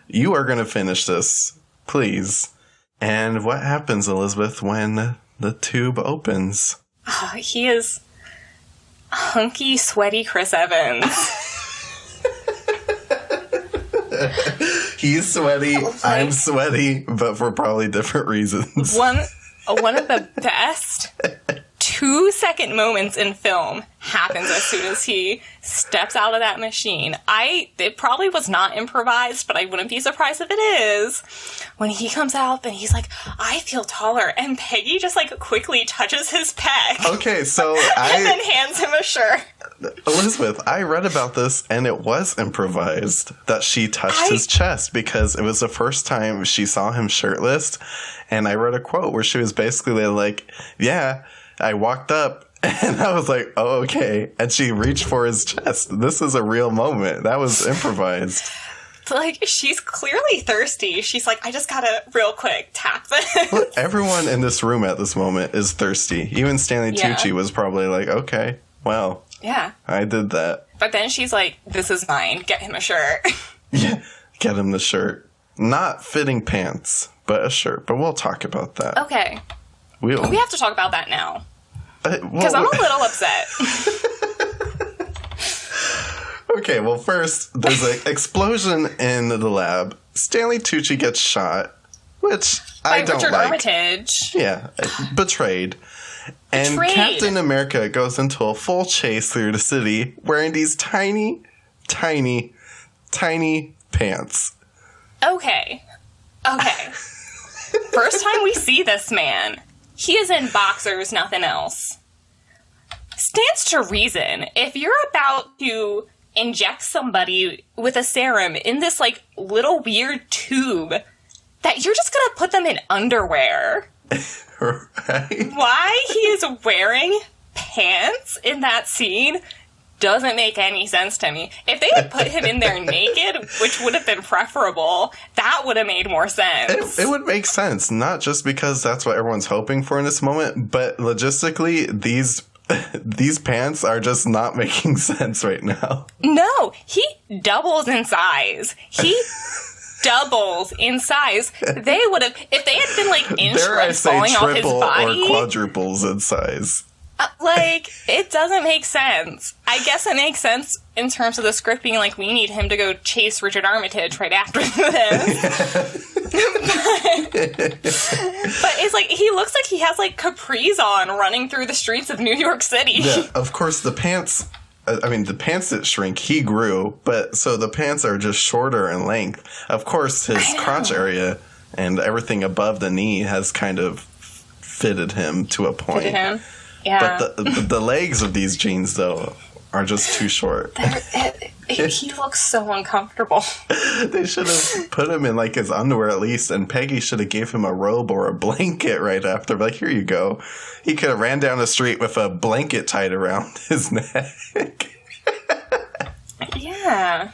you are going to finish this. Please. And what happens, Elizabeth, when the tube opens? Oh, he is hunky, sweaty Chris Evans. He's sweaty, I'm sweaty, but for probably different reasons. One of the best 2-second moments in film happens as soon as he steps out of that machine. It probably was not improvised, but I wouldn't be surprised if it is. When he comes out and he's like, I feel taller, and Peggy just like quickly touches his pec. Okay, so and then hands him a shirt. Elizabeth, I read about this and it was improvised that she touched his chest because it was the first time she saw him shirtless. And I read a quote where she was basically like, yeah, I walked up and I was like, oh, okay. And she reached for his chest. This is a real moment. That was improvised. Like, she's clearly thirsty. She's like, I just gotta real quick tap this. Look, everyone in this room at this moment is thirsty. Even Stanley Tucci was probably like, okay, well, yeah, I did that. But then she's like, this is mine. Get him a shirt. Yeah, get him the shirt. Not fitting pants, but a shirt. But we'll talk about that. Okay. We have to talk about that now. Because I'm a little upset. Okay, well, first, there's an explosion in the lab. Stanley Tucci gets shot, which I don't Richard like. Armitage. Yeah, betrayed. And Captain America goes into a full chase through the city wearing these tiny, tiny, tiny pants. Okay. First time we see this man, he is in boxers, nothing else. Stands to reason, if you're about to inject somebody with a serum in this, like, little weird tube, that you're just gonna put them in underwear. Right? Why he is wearing pants in that scene doesn't make any sense to me. If they had put him in there naked, which would have been preferable, that would have made more sense. It would make sense, not just because that's what everyone's hoping for in this moment, but logistically, these pants are just not making sense right now. No, he doubles in size. He doubles in size. They would have, if they had been like inch shreds falling off his body, or quadruples in size. It doesn't make sense. I guess it makes sense in terms of the script being like, we need him to go chase Richard Armitage right after this. But it's like, he looks like he has like capris on running through the streets of New York City. Yeah, of course the pants didn't shrink, he grew, but so the pants are just shorter in length. Of course his crotch area and everything above the knee has kind of fitted him to a point. Fitted him? Yeah. But the legs of these jeans, though, are just too short. He looks so uncomfortable. They should have put him in, like, his underwear at least, and Peggy should have gave him a robe or a blanket right after. Like, here you go. He could have ran down the street with a blanket tied around his neck. Yeah.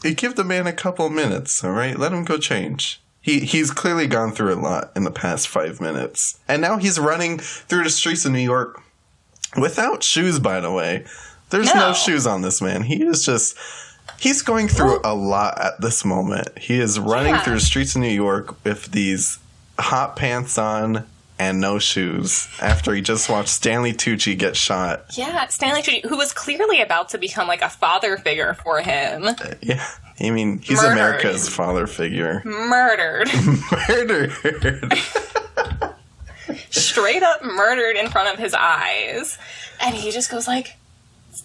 You give the man a couple minutes, all right? Let him go change. He's clearly gone through a lot in the past 5 minutes. And now he's running through the streets of New York without shoes, by the way. There's no shoes on this man. He's going through a lot at this moment. He is running through the streets of New York with these hot pants on and no shoes after he just watched Stanley Tucci get shot. Yeah, Stanley Tucci, who was clearly about to become like a father figure for him. Yeah. I mean, he's Murdered. America's father figure. Murdered. Straight up murdered in front of his eyes. And he just goes like,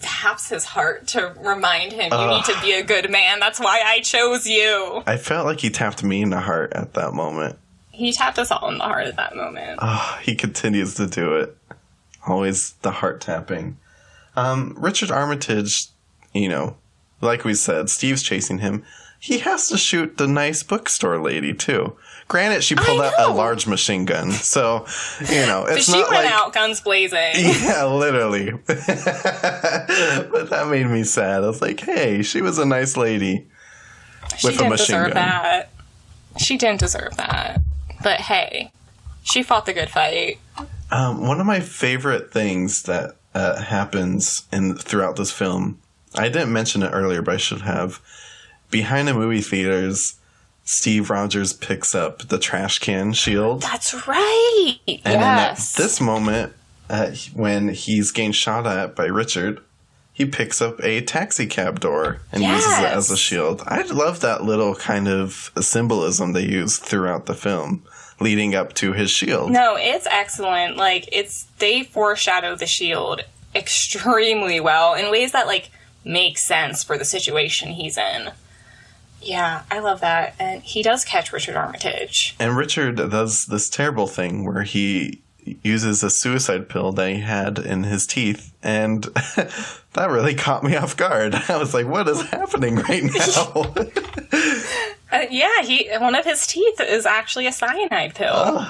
taps his heart to remind him, you need to be a good man. That's why I chose you. I felt like he tapped me in the heart at that moment. He tapped us all in the heart at that moment. He continues to do it. Always the heart tapping. Richard Armitage, like we said, Steve's chasing him. He has to shoot the nice bookstore lady, too. Granted, she pulled out a large machine gun, so, it's she not went out guns blazing. Yeah, literally. But that made me sad. I was like, hey, she was a nice lady with a machine gun. That. She didn't deserve that. But hey, she fought the good fight. One of my favorite things that happens throughout this film, I didn't mention it earlier, but I should have. Behind the movie theaters, Steve Rogers picks up the trash can shield. That's right. And then at this moment, when he's getting shot at by Richard, he picks up a taxi cab door and uses it as a shield. I love that little kind of symbolism they use throughout the film, leading up to his shield. No, it's excellent. They foreshadow the shield extremely well in ways that make sense for the situation he's in. Yeah, I love that. And he does catch Richard Armitage. And Richard does this terrible thing where he uses a suicide pill that he had in his teeth, and that really caught me off guard. I was like, what is happening right now? One of his teeth is actually a cyanide pill.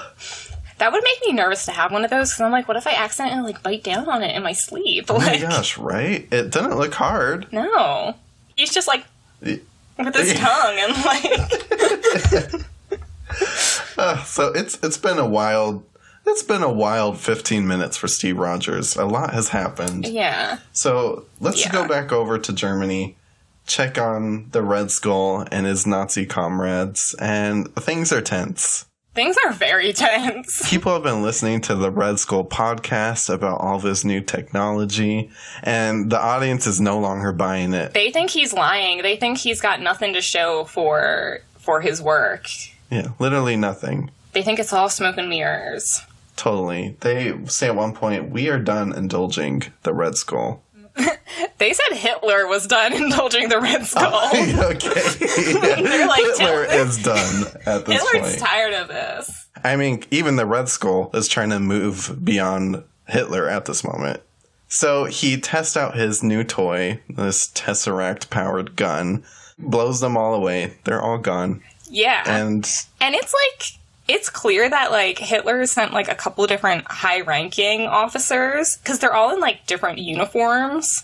That would make me nervous to have one of those, because I'm like, what if I accidentally bite down on it in my sleep? Oh my gosh, right? It doesn't look hard. No. He's just with his tongue and so it's been a wild 15 minutes for Steve Rogers. A lot has happened. Yeah. So let's go back over to Germany, check on the Red Skull and his Nazi comrades, and things are tense. Things are very tense. People have been listening to the Red Skull podcast about all this new technology, and the audience is no longer buying it. They think he's lying. They think he's got nothing to show for his work. Yeah, literally nothing. They think it's all smoke and mirrors. Totally. They say at one point, we are done indulging the Red Skull. They said Hitler was done indulging the Red Skull. Oh, okay. They're like, Hitler is done at this point. Hitler's tired of this. I mean, even the Red Skull is trying to move beyond Hitler at this moment. So he tests out his new toy, this Tesseract-powered gun, blows them all away. They're all gone. Yeah. And it's clear that, Hitler sent, a couple of different high-ranking officers, because they're all in, different uniforms.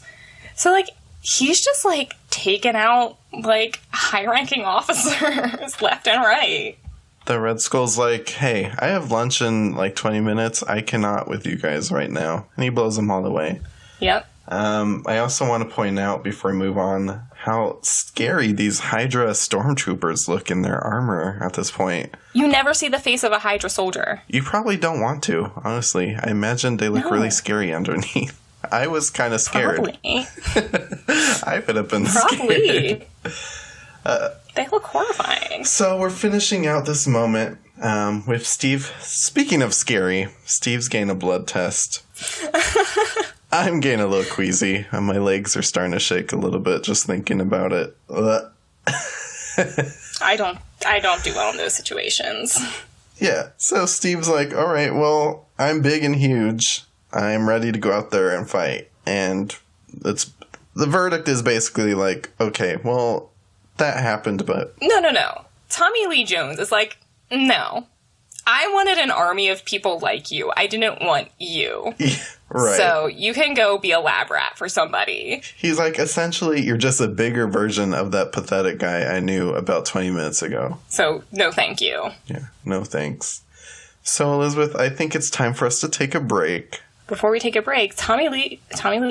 So, like, he's just, like, taking out, like, high-ranking officers left and right. The Red Skull's like, hey, I have lunch in, like, 20 minutes. I cannot with you guys right now. And he blows them all away. Yep. I also want to point out, before we move on, how scary these Hydra Stormtroopers look in their armor at this point. You never see the face of a Hydra soldier. You probably don't want to, honestly. I imagine they look really scary underneath. I was kind of scared. Probably. I would have been scared. They look horrifying. So we're finishing out this moment with Steve. Speaking of scary, Steve's getting a blood test. I'm getting a little queasy, and my legs are starting to shake a little bit just thinking about it. I don't do well in those situations. Yeah, so Steve's like, all right, well, I'm big and huge. I'm ready to go out there and fight. And the verdict is basically like, okay, well, that happened, but... No. Tommy Lee Jones is like, no. I wanted an army of people like you. I didn't want you. Yeah, right. So you can go be a lab rat for somebody. He's like, essentially, you're just a bigger version of that pathetic guy I knew about 20 minutes ago. So, no thank you. Yeah, no thanks. So, Elizabeth, I think it's time for us to take a break. Before we take a break, Tommy Lee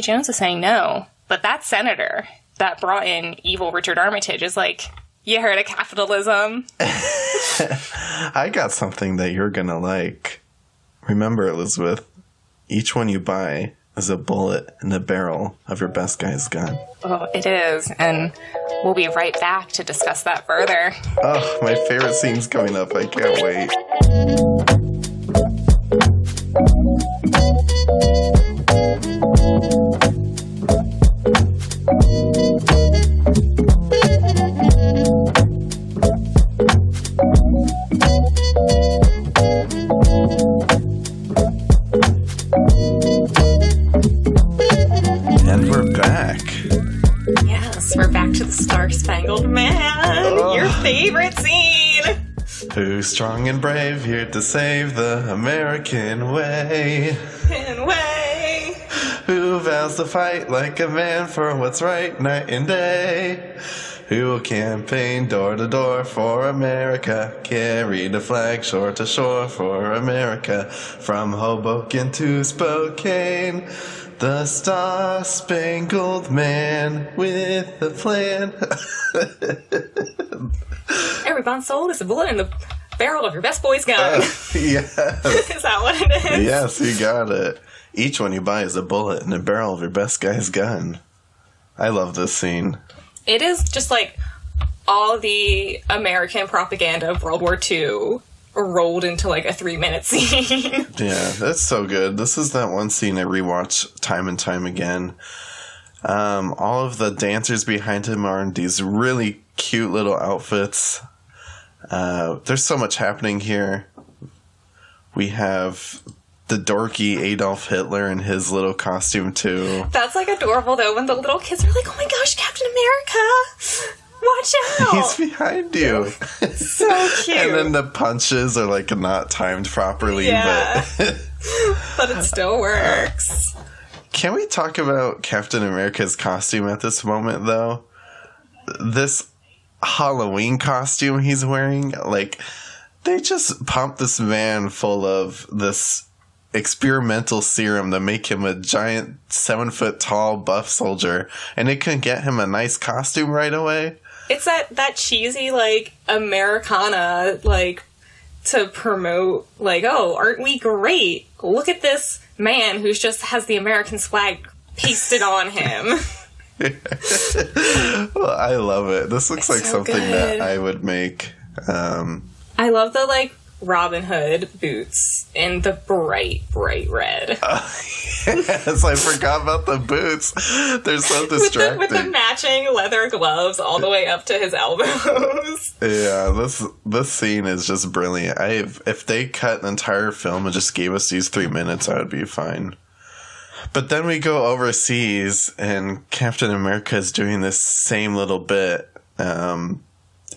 Jones is saying no. But that senator that brought in evil Richard Armitage is like... You heard of capitalism? I got something that you're gonna like. Remember, Elizabeth, each one you buy is a bullet in the barrel of your best guy's gun. Oh, it is. And we'll be right back to discuss that further. Oh, my favorite scene's coming up. I can't wait. We're back to the Star-Spangled Man, your favorite scene. Who's strong and brave, here to save the American way. Who vows to fight like a man for what's right night and day. Who will campaign door to door for America. Carry the flag shore to shore for America. From Hoboken to Spokane. The Star-Spangled Man with a plan. Every bond sold is a bullet in the barrel of your best boy's gun. Yes. Is that what it is? Yes, you got it. Each one you buy is a bullet in the barrel of your best guy's gun. I love this scene. It is just like all the American propaganda of World War II rolled into like a 3-minute scene. Yeah, that's so good. This is that one scene I rewatch time and time again. All of the dancers behind him are in these really cute little outfits. There's so much happening here. We have the dorky Adolf Hitler in his little costume too. That's like adorable though when the little kids are like, oh my gosh, Captain America! Watch out! He's behind you. So cute. And then the punches are like not timed properly, yeah. but but it still works. Can we talk about Captain America's costume at this moment though? This Halloween costume he's wearing, like they just pumped this man full of this experimental serum to make him a giant 7-foot-tall buff soldier, and it couldn't get him a nice costume right away. It's that cheesy, like, Americana, like, to promote, like, oh, aren't we great? Look at this man who just has the American flag pasted on him. Well, I love it. This looks like so something good. that I would make. I love the, like, Robin Hood boots in the bright red. Yes, I forgot about the boots. They're so distracting. With the matching leather gloves all the way up to his elbows. Yeah, this scene is just brilliant. If they cut an entire film and just gave us these 3 minutes, I would be fine. But then we go overseas, and Captain America is doing this same little bit.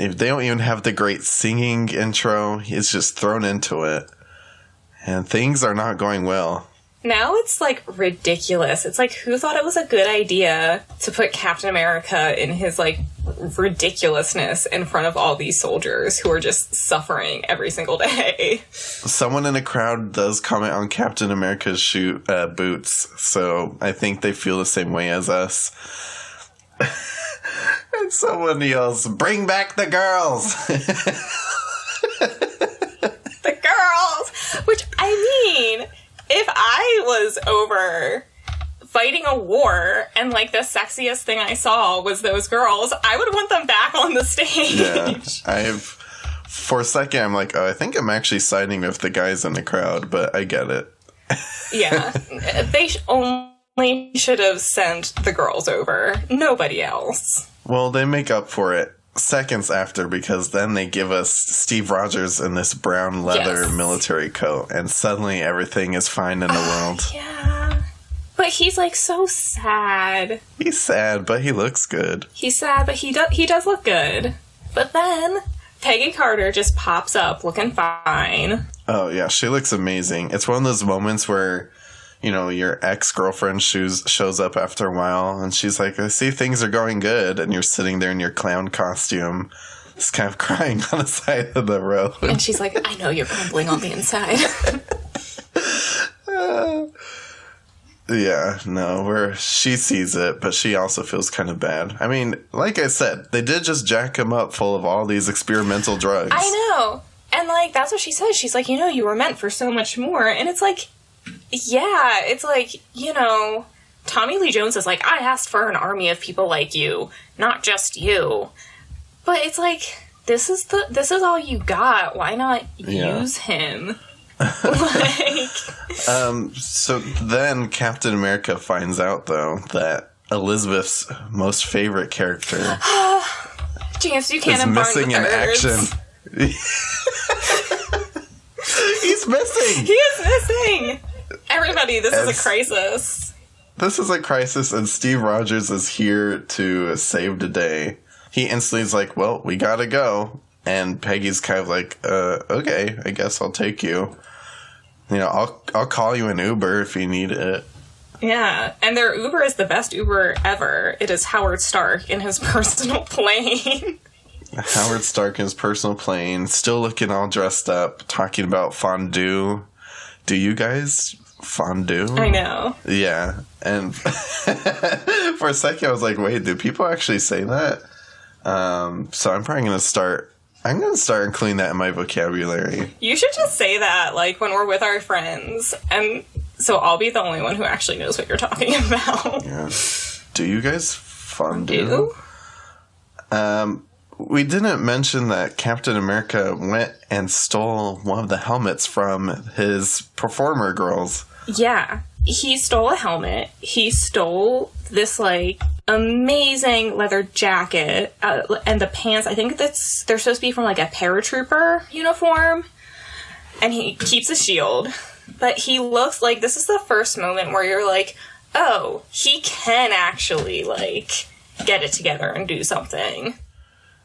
If they don't even have the great singing intro, he's just thrown into it. And things are not going well. Now it's, like, ridiculous. It's like, who thought it was a good idea to put Captain America in his, like, ridiculousness in front of all these soldiers who are just suffering every single day? Someone in the crowd does comment on Captain America's boots, so I think they feel the same way as us. And someone yells, "Bring back the girls!" The girls! Which, I mean, if I was over fighting a war and, like, the sexiest thing I saw was those girls, I would want them back on the stage. Yeah, for a second, I'm like, oh, I think I'm actually siding with the guys in the crowd, but I get it. Yeah. They only should have sent the girls over. Nobody else. Well, they make up for it seconds after, because then they give us Steve Rogers in this brown leather military coat, and suddenly everything is fine in the world. Yeah. But he's, like, so sad. He's sad, but he looks good. He's sad, but he does look good. But then Peggy Carter just pops up looking fine. Oh, yeah, she looks amazing. It's one of those moments where, you know, your ex-girlfriend shows up after a while, and she's like, I see things are going good, and you're sitting there in your clown costume, just kind of crying on the side of the road. And she's like, I know you're crumbling on the inside. Yeah, no, where she sees it, but she also feels kind of bad. I mean, like I said, they did just jack him up full of all these experimental drugs. I know. And, like, that's what she says. She's like, you know, you were meant for so much more. And it's like, yeah, it's like, you know, Tommy Lee Jones is like, I asked for an army of people like you, not just you. But it's like, this is all you got. Why not use him? Like, so then Captain America finds out, though, that Elizabeth's most favorite character James, you is missing in action. He's missing! He is missing! Everybody, this is a crisis. This is a crisis, and Steve Rogers is here to save the day. He instantly is like, well, we gotta go. And Peggy's kind of like, okay, I guess I'll take you. You know, I'll call you an Uber if you need it. Yeah, and their Uber is the best Uber ever. It is Howard Stark in his personal plane. Howard Stark in his personal plane, still looking all dressed up, talking about fondue. Do you guys fondue? I know. Yeah, and for a second I was like, wait, do people actually say that? So I'm probably going to start including that in my vocabulary. You should just say that, like, when we're with our friends, and so I'll be the only one who actually knows what you're talking about. Yeah. Do you guys fondue? We didn't mention that Captain America went and stole one of the helmets from his performer girls. Yeah. He stole a helmet. He stole this, like, amazing leather jacket, and the pants. I think they're supposed to be from, like, a paratrooper uniform. And he keeps a shield. But he looks like this is the first moment where you're like, oh, he can actually, like, get it together and do something.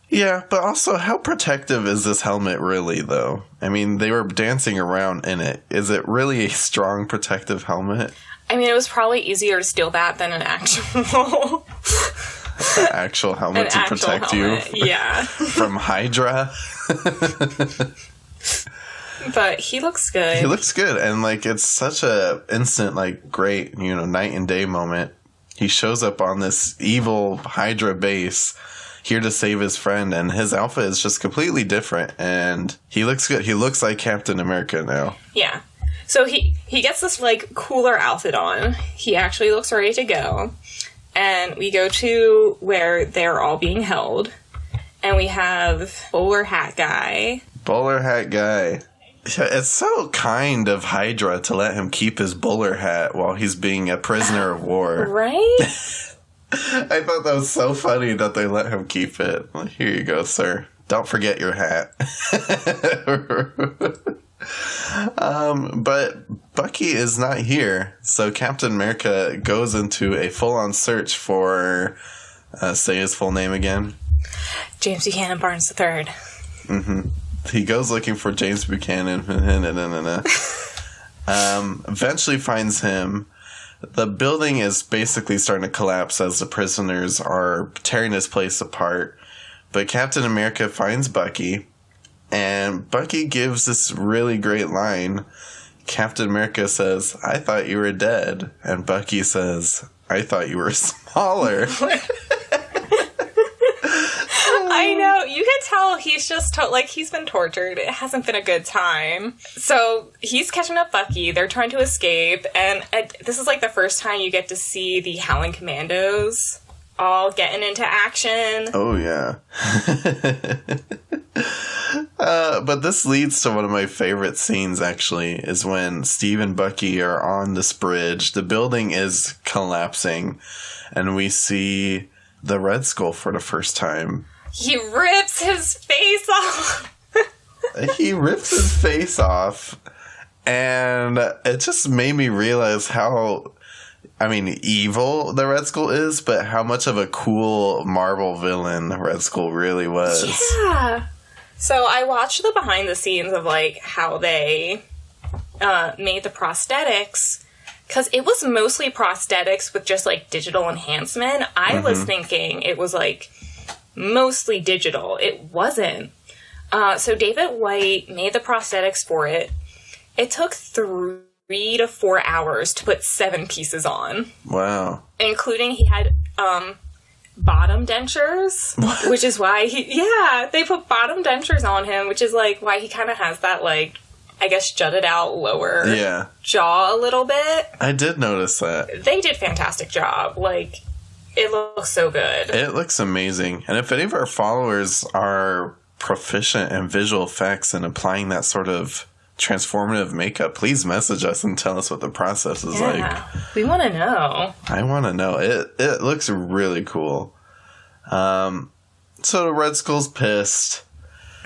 Yeah, but also, how protective is this helmet really, though? I mean, they were dancing around in it. Is it really a strong protective helmet? I mean, it was probably easier to steal that than an actual... An actual helmet to protect you? Yeah. From Hydra? But he looks good. He looks good, and, like, it's such a instant, like, great, you know, night and day moment. He shows up on this evil Hydra base, here to save his friend, and his outfit is just completely different, and he looks good. He looks like Captain America now. Yeah. So he gets this, like, cooler outfit on. He actually looks ready to go. And we go to where they're all being held. And we have Bowler Hat Guy. Bowler Hat Guy. It's so kind of Hydra to let him keep his bowler hat while he's being a prisoner of war. Right? I thought that was so funny that they let him keep it. Well, here you go, sir. Don't forget your hat. But Bucky is not here, so Captain America goes into a full-on search for, say his full name again. James Buchanan Barnes III. Mm-hmm. He goes looking for James Buchanan. Eventually finds him. The building is basically starting to collapse as the prisoners are tearing this place apart. But Captain America finds Bucky, and Bucky gives this really great line. Captain America says, "I thought you were dead." And Bucky says, "I thought you were smaller." I know. You can tell he's just, he's been tortured. It hasn't been a good time. So he's catching up Bucky. They're trying to escape. And this is, the first time you get to see the Howling Commandos all getting into action. Oh, yeah. But this leads to one of my favorite scenes, actually, is when Steve and Bucky are on this bridge. The building is collapsing, and we see the Red Skull for the first time. He rips his face off. He rips his face off, and it just made me realize how, evil the Red Skull is, but how much of a cool Marvel villain the Red Skull really was. Yeah. So I watched the behind the scenes of, how they made the prosthetics, because it was mostly prosthetics with just, digital enhancement. I was thinking it was, mostly digital. It wasn't. So David White made the prosthetics for it. It took 3 to 4 hours to put 7 pieces on. Wow. Including he had bottom dentures, which is why they put bottom dentures on him, which is why he kind of has that jutted out lower jaw a little bit. I did notice that. They did a fantastic job. It looks so good. It looks amazing. And if any of our followers are proficient in visual effects and applying that sort of transformative makeup, please message us and tell us what the process is like. We want to know. I want to know. It looks really cool. So the Red Skull's pissed.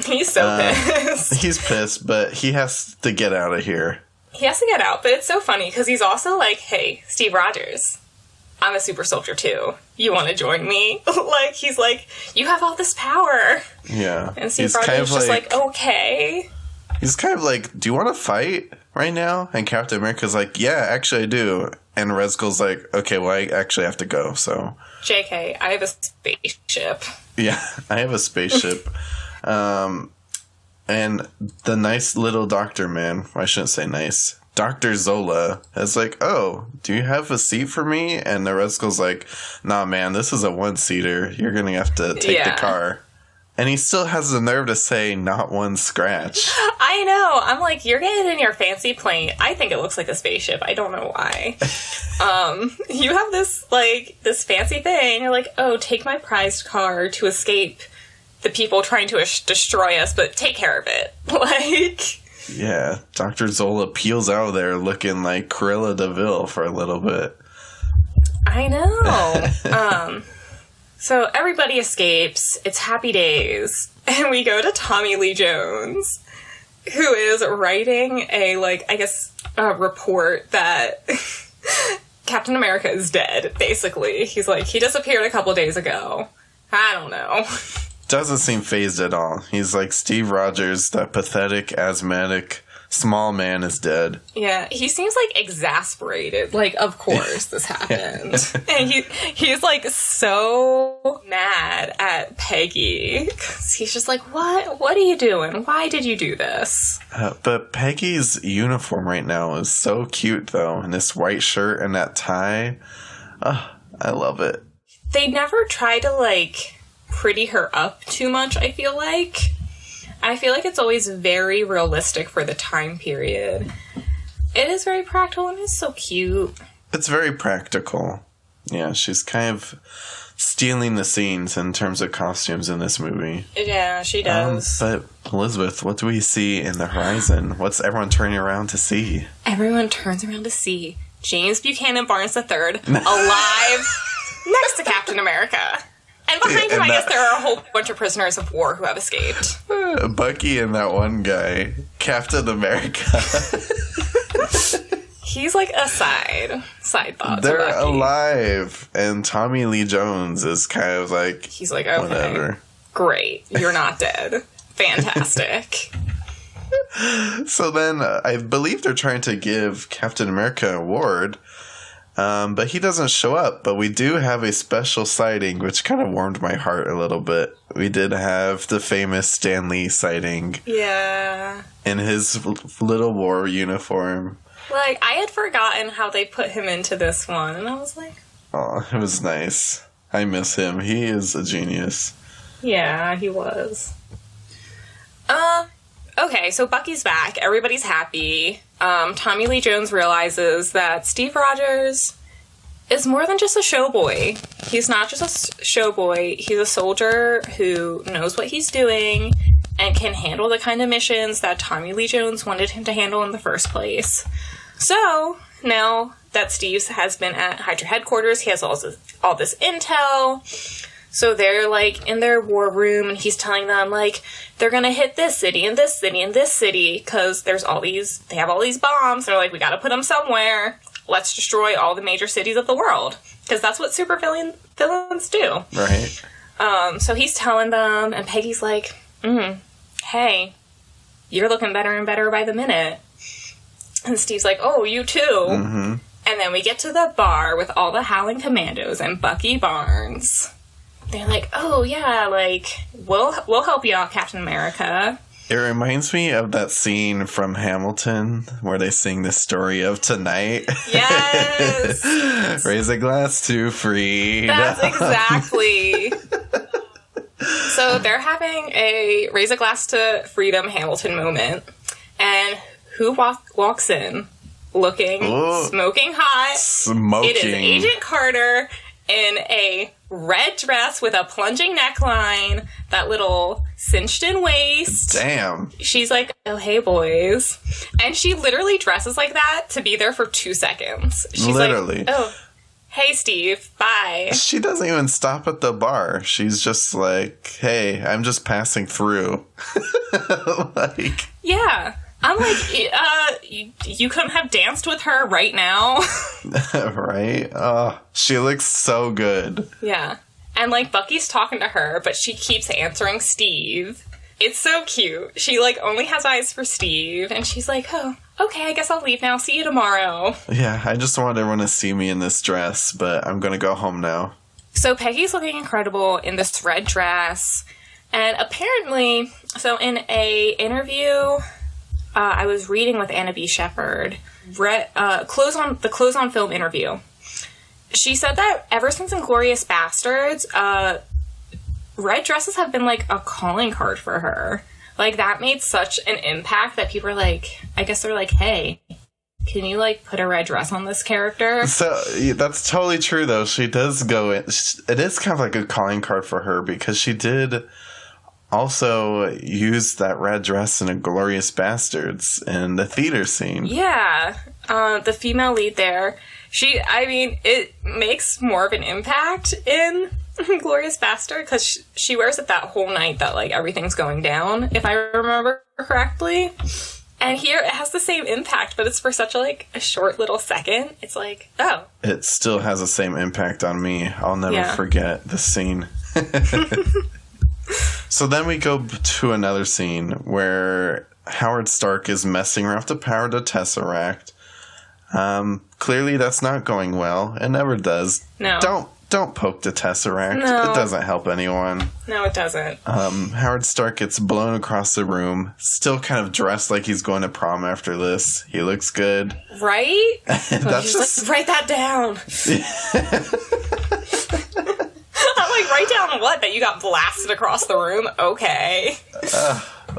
He's so pissed. He's pissed, but he has to get out of here. He has to get out, but it's so funny because he's also hey, Steve Rogers, I'm a super soldier too. You want to join me? He's you have all this power. Yeah. And Steve Rogers is just okay. He's kind of do you want to fight right now? And Captain America's yeah, actually I do. And Red Skull's okay, well, I actually have to go, so. JK, I have a spaceship. Yeah, I have a spaceship. And the nice little doctor man, I shouldn't say nice, Dr. Zola is oh, do you have a seat for me? And the Red Skull's nah, man, this is a one-seater. You're going to have to take the car. And he still has the nerve to say, not one scratch. I know. I'm you're getting in your fancy plane. I think it looks like a spaceship. I don't know why. You have this, this fancy thing. You're oh, take my prized car to escape the people trying to destroy us, but take care of it. Yeah, Dr. Zola peels out of there looking like Cruella de Vil for a little bit. I know. So everybody escapes. It's happy days. And we go to Tommy Lee Jones, who is writing a, a report that Captain America is dead, basically. He's he disappeared a couple days ago. I don't know. Doesn't seem phased at all. He's Steve Rogers, that pathetic, asthmatic, small man is dead. Yeah, he seems exasperated. Of course this happened. And he's so mad at Peggy. 'Cause he's just what are you doing? Why did you do this? But Peggy's uniform right now is so cute, though. And this white shirt and that tie. I love it. They never try to, pretty her up too much, I feel like. I feel it's always very realistic for the time period. It is very practical and it's so cute. It's very practical. Yeah, she's kind of stealing the scenes in terms of costumes in this movie. Yeah, she does. But, Elizabeth, what do we see in the horizon? What's everyone turning around to see? Everyone turns around to see James Buchanan Barnes III alive next to Captain America. And behind him, I guess there are a whole bunch of prisoners of war who have escaped. Bucky and that one guy, Captain America. He's a side thought. They're alive. And Tommy Lee Jones is kind of he's okay, whatever. Great. You're not dead. Fantastic. So then I believe they're trying to give Captain America an award, but he doesn't show up. But we do have a special sighting, which kind of warmed my heart a little bit. We did have the famous Stan Lee sighting. Yeah. In his little war uniform. Like, I had forgotten how they put him into this one, and I was like... Oh, it was nice. I miss him. He is a genius. Yeah, he was. Okay, so Bucky's back. Everybody's happy. Tommy Lee Jones realizes that Steve Rogers is more than just a showboy. He's not just a showboy. He's a soldier who knows what he's doing and can handle the kind of missions that Tommy Lee Jones wanted him to handle in the first place. So, now that Steve has been at Hydra headquarters, he has all this intel. So they're, like, in their war room, and he's telling them, like, they're gonna hit this city, and this city, and this city, because they have all these bombs, and they're like, we gotta put them somewhere. Let's destroy all the major cities of the world. Because that's what super villains do. Right. So he's telling them, and Peggy's like, hey, you're looking better and better by the minute. And Steve's like, oh, you too. Mm-hmm. And then we get to the bar with all the Howling Commandos and Bucky Barnes. They're like, oh, yeah, like, we'll help you out, Captain America. It reminds me of that scene from Hamilton where they sing the story of tonight. Yes! Raise a glass to freedom. That's exactly. So they're having a raise a glass to freedom Hamilton moment. And who walks in looking smoking hot? Smoking. It is Agent Carter in a red dress with a plunging neckline, that little cinched-in waist. Damn. She's like, oh, hey, boys. And she literally dresses like that to be there for 2 seconds. She's literally. Like, oh, hey, Steve, bye. She doesn't even stop at the bar. She's just like, hey, I'm just passing through. Like... Yeah. I'm like, you couldn't have danced with her right now? Right? Oh, she looks so good. Yeah. And, like, Bucky's talking to her, but she keeps answering Steve. It's so cute. She, like, only has eyes for Steve, and she's like, oh, okay, I guess I'll leave now. See you tomorrow. Yeah, I just want everyone to see me in this dress, but I'm gonna go home now. So Peggy's looking incredible in this red dress, and apparently, so in a interview... I was reading with Anna B. Sheppard, the Close on Film interview. She said that ever since Inglourious Bastards, red dresses have been, like, a calling card for her. Like, that made such an impact that people are like, I guess they're like, hey, can you, like, put a red dress on this character? So, yeah, that's totally true, though. She does go in. It is kind of like a calling card for her, because she did... also used that red dress in Inglourious Bastards in the theater scene. Yeah. The female lead there. It makes more of an impact in Inglourious Bastard because she wears it that whole night that, like, everything's going down, if I remember correctly. And here it has the same impact, but it's for such a short little second. It's like, oh. It still has the same impact on me. I'll never forget the scene. So then we go to another scene where Howard Stark is messing around with the power of the Tesseract. Clearly that's not going well. It never does. No. Don't poke the Tesseract. No. It doesn't help anyone. No, it doesn't. Howard Stark gets blown across the room, still kind of dressed like he's going to prom after this. He looks good. Right? That's just... like, write that down. I'm like, write down what? That you got blasted across the room? Okay.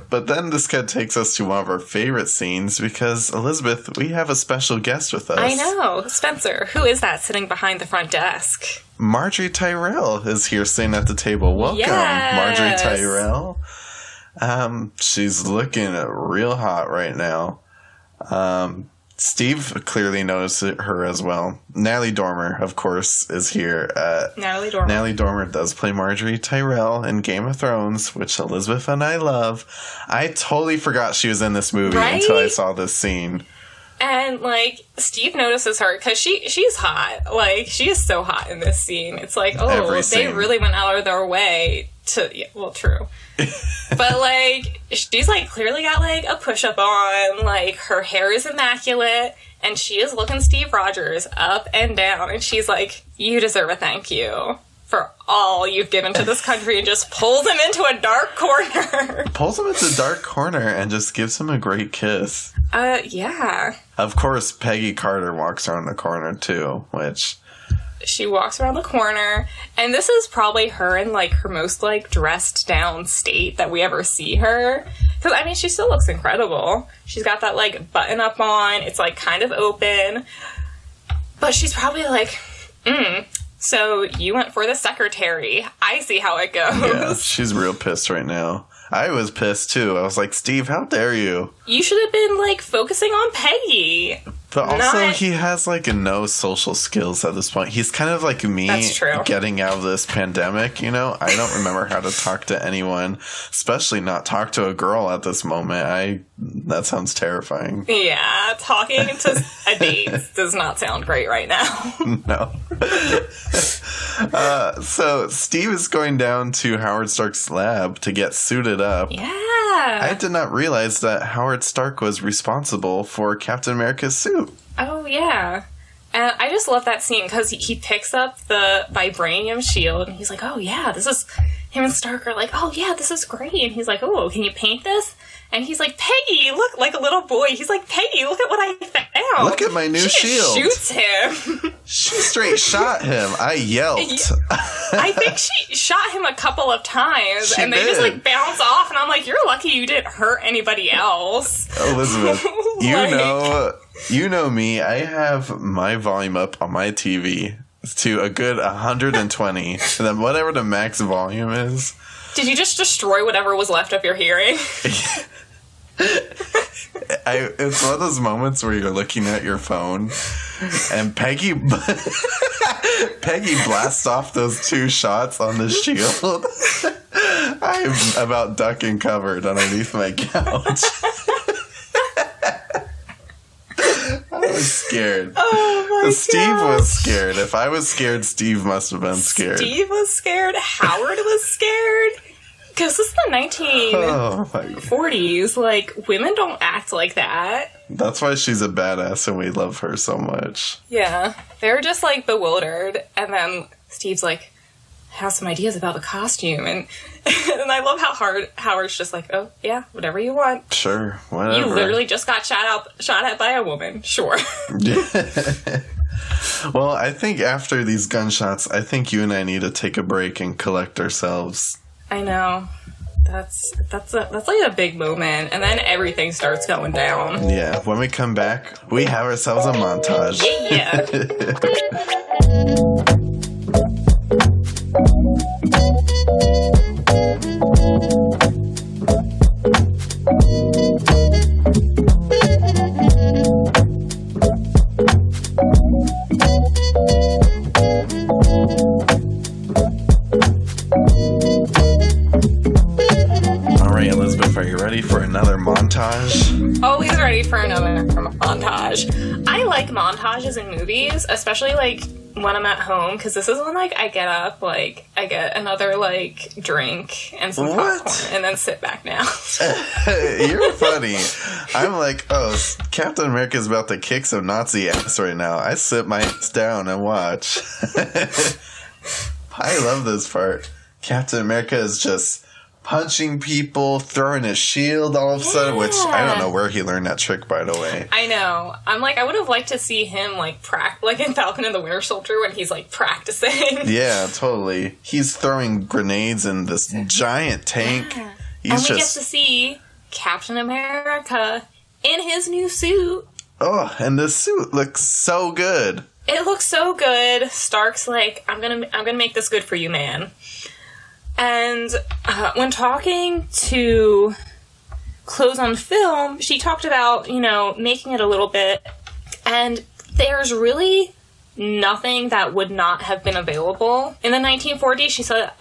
But then this kid takes us to one of our favorite scenes because, Elizabeth, we have a special guest with us. I know. Spencer. Who is that sitting behind the front desk? Marjorie Tyrell is here sitting at the table. Welcome, yes. Marjorie Tyrell. She's looking real hot right now. Steve clearly noticed her as well. Natalie Dormer, of course, is here. Natalie Dormer does play Marjorie Tyrell in Game of Thrones, which Elizabeth and I love. I totally forgot she was in this movie until I saw this scene. And, like, Steve notices her because she's hot. Like, she is so hot in this scene. It's like, oh, they really went out of their way to... Yeah, well, true. But, like, she's, like, clearly got, like, a push-up on. Like, her hair is immaculate. And she is looking Steve Rogers up and down. And she's like, you deserve a thank you for all you've given to this country, and just pulls him into a dark corner. Pulls him into a dark corner and just gives him a great kiss. Yeah. Of course, Peggy Carter walks around the corner, too, which... She walks around the corner, and this is probably her in, like, her most, like, dressed down state that we ever see her. Because, I mean, she still looks incredible. She's got that, like, button-up on. It's, like, kind of open. But she's probably like, so you went for the secretary. I see how it goes. Yeah, she's real pissed right now. I was pissed, too. I was like, Steve, how dare you? You should have been, like, focusing on Peggy. But also, he has, like, no social skills at this point. He's kind of like me. That's true. Getting out of this pandemic, you know? I don't remember how to talk to anyone, especially not talk to a girl at this moment. That sounds terrifying. Yeah, talking to a date does not sound great right now. No. So, Steve is going down to Howard Stark's lab to get suited up. Yeah. I did not realize that Howard Stark was responsible for Captain America's suit. Oh, yeah. And I just love that scene because he picks up the vibranium shield and he's like, oh, yeah, this is... Him and Stark are like, oh, yeah, this is great. And he's like, oh, can you paint this? And he's like, Peggy, look, like a little boy. He's like, Peggy, look at what I found. Look at my new shield. She shoots him. She straight shot him. I yelped. I think she shot him a couple of times, and they just, like, bounce off, and I'm like, you're lucky you didn't hurt anybody else. Elizabeth, you know me. I have my volume up on my TV to a good 120, and then whatever the max volume is. Did you just destroy whatever was left of your hearing? It's one of those moments where you're looking at your phone and Peggy blasts off those 2 shots on the shield. I'm about ducking covered underneath my couch. I was scared. Oh my god. Steve was scared. If I was scared, Steve must have been scared. Steve was scared. Howard was scared. Because this is the 1940s. Like, women don't act like that. That's why she's a badass and we love her so much. Yeah. They're just, like, bewildered. And then Steve's like, I have some ideas about the costume. And I love how Howard's just like, oh, yeah, whatever you want. Sure, whatever. You literally just got shot at by a woman. Sure. Well, I think after these gunshots, I think you and I need to take a break and collect ourselves. I know. That's like a big moment, and then everything starts going down. Yeah, when we come back, we have ourselves a montage. Yeah. For another montage? Always ready for another montage. I like montages in movies, especially like when I'm at home, because this is when like I get up, like I get another like drink and some popcorn, and then sit back down. You're funny. I'm like, oh, Captain America's about to kick some Nazi ass right now. I sit my ass down and watch. I love this part. Captain America is just punching people, throwing his shield all of a sudden, which I don't know where he learned that trick, by the way. I know. I'm like, I would have liked to see him like like in Falcon and the Winter Soldier when he's like practicing. Yeah, totally. He's throwing grenades in this giant tank. Yeah. And we get to see Captain America in his new suit. Oh, and this suit looks so good. It looks so good. Stark's like, I'm gonna make this good for you, man. And when talking to Clothes on Film, she talked about, making it a little bit. And there's really nothing that would not have been available. In the 1940s, she said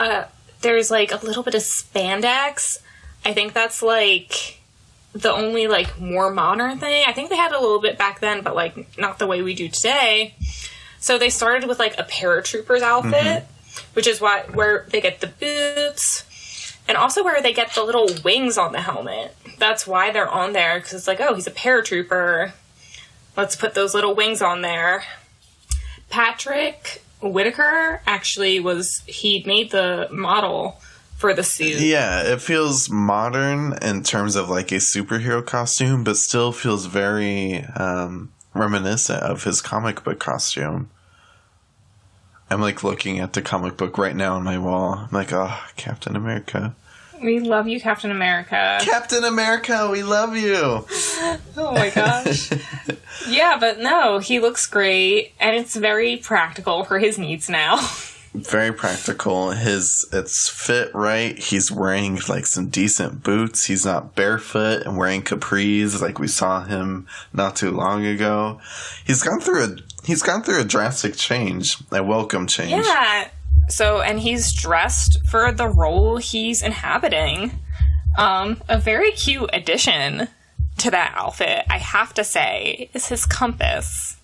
there's, like, a little bit of spandex. I think that's, like, the only, like, more modern thing. I think they had a little bit back then, but, like, not the way we do today. So they started with, like, a paratrooper's outfit. Mm-hmm. Which is where they get the boots And also where they get the little wings on the helmet. That's why they're on there, because it's like, oh, he's a paratrooper. Let's put those little wings on there. Patrick Whitaker actually he made the model for the suit. Yeah, it feels modern in terms of like a superhero costume, but still feels very reminiscent of his comic book costume. I'm like looking at the comic book right now on my wall. I'm like, oh, Captain America. We love you, Captain America. Captain America, we love you. Oh my gosh. Yeah, but no, he looks great, and it's very practical for his needs now. Very practical. It's fit right. He's wearing like some decent boots. He's not barefoot and wearing capris like we saw him not too long ago. He's gone through a drastic change, a welcome change. Yeah. So, and he's dressed for the role he's inhabiting. A very cute addition to that outfit, I have to say, is his compass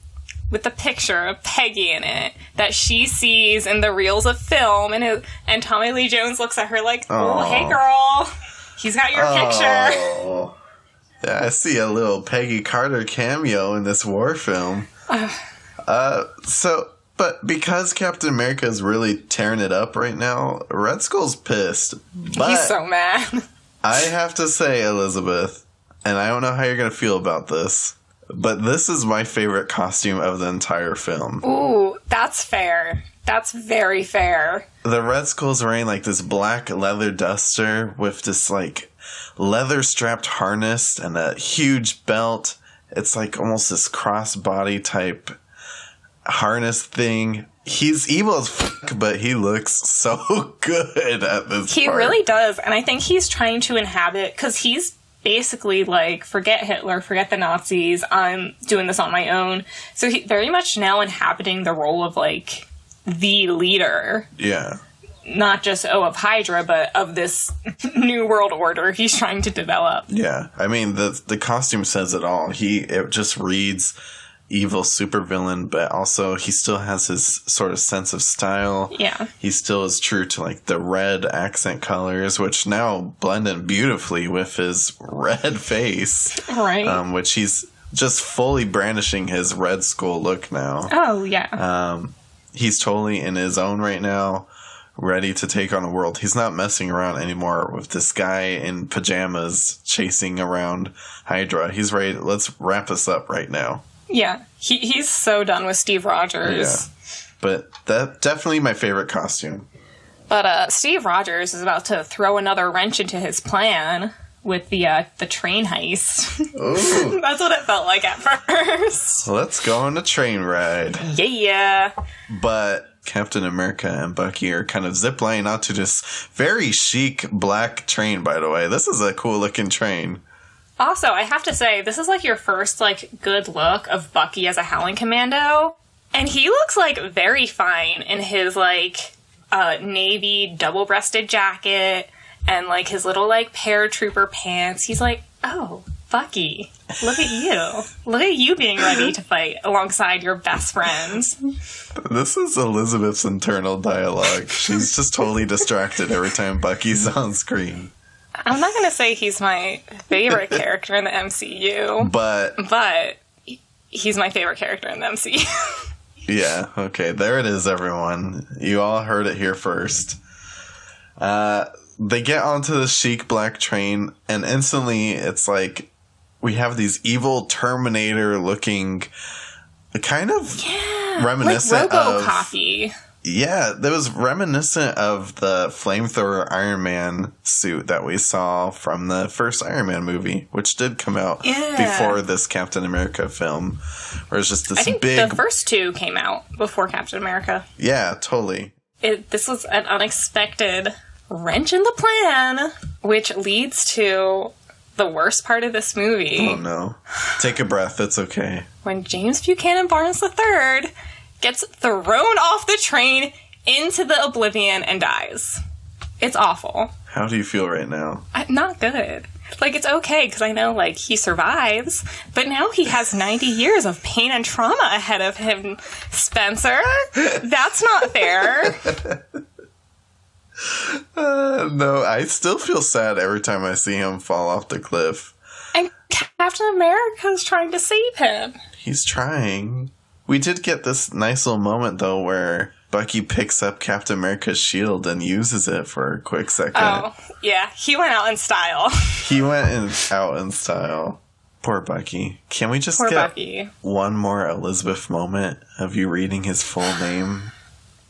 with the picture of Peggy in it that she sees in the reels of film, and Tommy Lee Jones looks at her like, "Oh, hey girl, he's got your picture." Yeah, I see a little Peggy Carter cameo in this war film. But because Captain America is really tearing it up right now, Red Skull's pissed. But he's so mad. I have to say, Elizabeth, and I don't know how you're going to feel about this, but this is my favorite costume of the entire film. Ooh, that's fair. That's very fair. The Red Skull's wearing like this black leather duster with this like leather strapped harness and a huge belt. It's like almost this crossbody type harness thing. He's evil as fuck, but he looks so good at this He part. really does, and I think he's trying to inhabit, because he's basically like, forget Hitler, forget the Nazis, I'm doing this on my own. So he very much now inhabiting the role of like the leader. Yeah. Not just, of Hydra, but of this new world order he's trying to develop. Yeah. I mean, the costume says it all. It just reads evil supervillain, but also he still has his sort of sense of style. Yeah. He still is true to like the red accent colors, which now blend in beautifully with his red face. Right. Which he's just fully brandishing his Red Skull look now. Oh, yeah. He's totally in his own right now, ready to take on the world. He's not messing around anymore with this guy in pajamas chasing around Hydra. He's ready. Let's wrap this up right now. Yeah. He's so done with Steve Rogers. Yeah. But that's definitely my favorite costume. But Steve Rogers is about to throw another wrench into his plan with the train heist. Ooh. That's what it felt like at first. Let's go on a train ride. Yeah. But Captain America and Bucky are kind of ziplining out to this very chic black train, by the way. This is a cool looking train. Also, I have to say, this is like your first like good look of Bucky as a Howling Commando. And he looks like very fine in his like navy double-breasted jacket and like his little like paratrooper pants. He's like, oh, Bucky, look at you. Look at you being ready to fight alongside your best friends. This is Elizabeth's internal dialogue. She's just totally distracted every time Bucky's on screen. I'm not going to say he's my favorite character in the MCU, but he's my favorite character in the MCU. Yeah, okay, there it is, everyone. You all heard it here first. They get onto the chic black train, and instantly it's like we have these evil Terminator-looking, kind of reminiscent like of... RoboCop-y. Yeah, that was reminiscent of the flamethrower Iron Man suit that we saw from the first Iron Man movie, which did come out before this Captain America film. Where it's just this I think big... the first two came out before Captain America. Yeah, totally. This was an unexpected wrench in the plan, which leads to the worst part of this movie. Oh no. Take a breath, it's okay. When James Buchanan Barnes III gets thrown off the train into the oblivion and dies. It's awful. How do you feel right now? Not good. Like, it's okay, because I know, like, he survives, but now he has 90 years of pain and trauma ahead of him, Spencer. That's not fair. No, I still feel sad every time I see him fall off the cliff. And Captain America's trying to save him. He's trying. We did get this nice little moment, though, where Bucky picks up Captain America's shield and uses it for a quick second. Oh, yeah. He went out in style. Out in style. Poor Bucky. Can we just Poor get Bucky. one more Elizabeth moment of you reading his full name?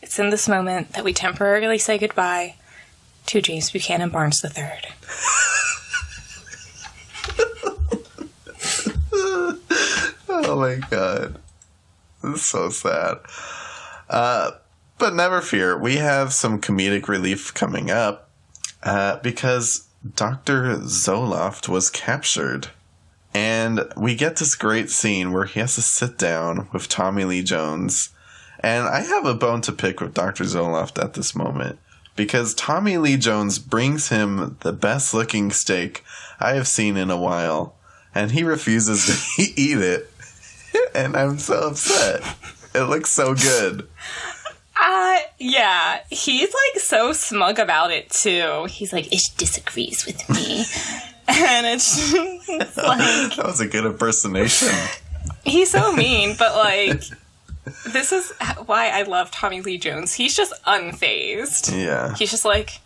It's in this moment that we temporarily say goodbye to James Buchanan Barnes III. Oh my god. This is so sad. But never fear, we have some comedic relief coming up because Dr. Zoloft was captured. And we get this great scene where he has to sit down with Tommy Lee Jones. And I have a bone to pick with Dr. Zoloft at this moment. Because Tommy Lee Jones brings him the best looking steak I have seen in a while. And he refuses to eat it. And I'm so upset. It looks so good. Yeah. He's, like, so smug about it, too. He's like, it disagrees with me. And it's like... That was a good impersonation. He's so mean, but, like... This is why I love Tommy Lee Jones. He's just unfazed. Yeah. He's just like...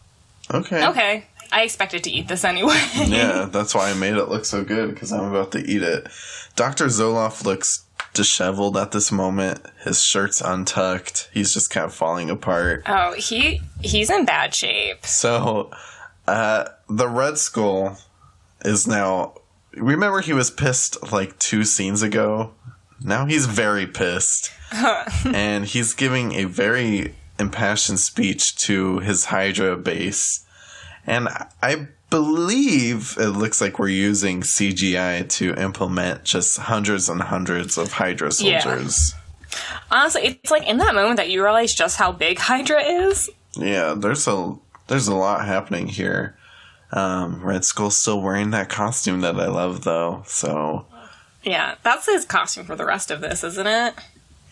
Okay. I expected to eat this anyway. Yeah, that's why I made it look so good, because I'm about to eat it. Dr. Zoloft looks disheveled at this moment. His shirt's untucked. He's just kind of falling apart. Oh, he's in bad shape. So, the Red Skull is now... Remember he was pissed like 2 scenes ago? Now he's very pissed. And he's giving a very impassioned speech to his Hydra base. And I believe it looks like we're using CGI to implement just hundreds and hundreds of Hydra soldiers. Yeah. Honestly, it's like in that moment that you realize just how big Hydra is. Yeah, there's a lot happening here. Red Skull's still wearing that costume that I love, though, so... Yeah, that's his costume for the rest of this, isn't it?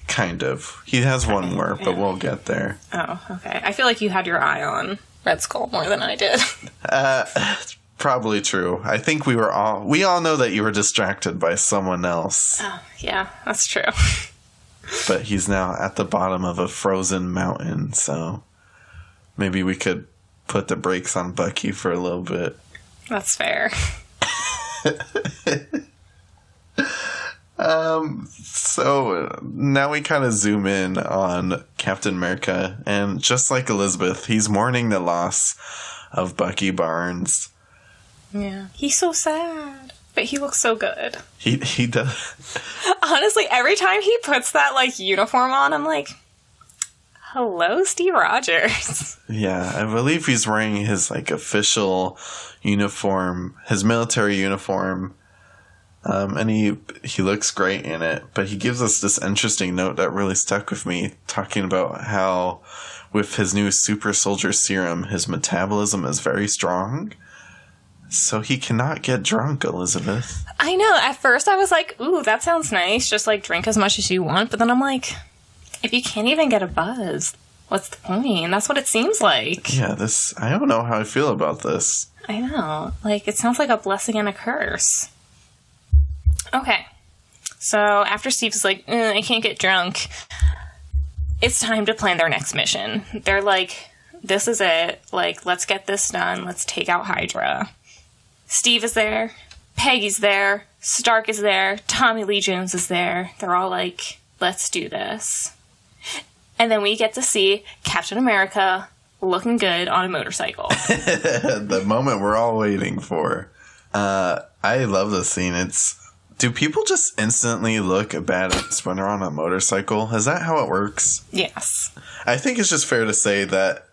Kind of. He has one more, but we'll get there. Oh, okay. I feel like you had your eye on Red Skull more than I did. Probably true. I think we all know that you were distracted by someone else. Oh, yeah, that's true. But he's now at the bottom of a frozen mountain, so maybe we could put the brakes on Bucky for a little bit. That's fair. So now we kind of zoom in on Captain America, and just like Elizabeth, he's mourning the loss of Bucky Barnes. Yeah. He's so sad, but he looks so good. He does. Honestly, every time he puts that, like, uniform on, I'm like, hello, Steve Rogers. Yeah, I believe he's wearing his, like, official uniform, his military uniform. And he looks great in it, but he gives us this interesting note that really stuck with me, talking about how with his new super soldier serum, his metabolism is very strong, so he cannot get drunk, Elizabeth. I know, at first I was like, ooh, that sounds nice, just like drink as much as you want, but then I'm like, if you can't even get a buzz, what's the point? That's what it seems like. Yeah, I don't know how I feel about this. I know, like, it sounds like a blessing and a curse. Okay, so after Steve's like, I can't get drunk, it's time to plan their next mission. They're like, this is it. Like, let's get this done. Let's take out Hydra. Steve is there. Peggy's there. Stark is there. Tommy Lee Jones is there. They're all like, let's do this. And then we get to see Captain America looking good on a motorcycle. The moment we're all waiting for. I love this scene. Do people just instantly look badass when they're on a motorcycle? Is that how it works? Yes. I think it's just fair to say that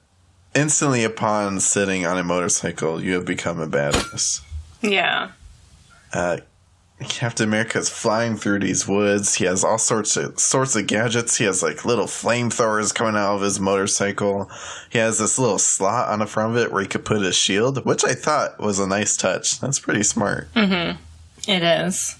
instantly upon sitting on a motorcycle, you have become a badass. Yeah. Captain America's flying through these woods. He has all sorts of gadgets. He has like little flamethrowers coming out of his motorcycle. He has this little slot on the front of it where he could put his shield, which I thought was a nice touch. That's pretty smart. Mm-hmm. It is.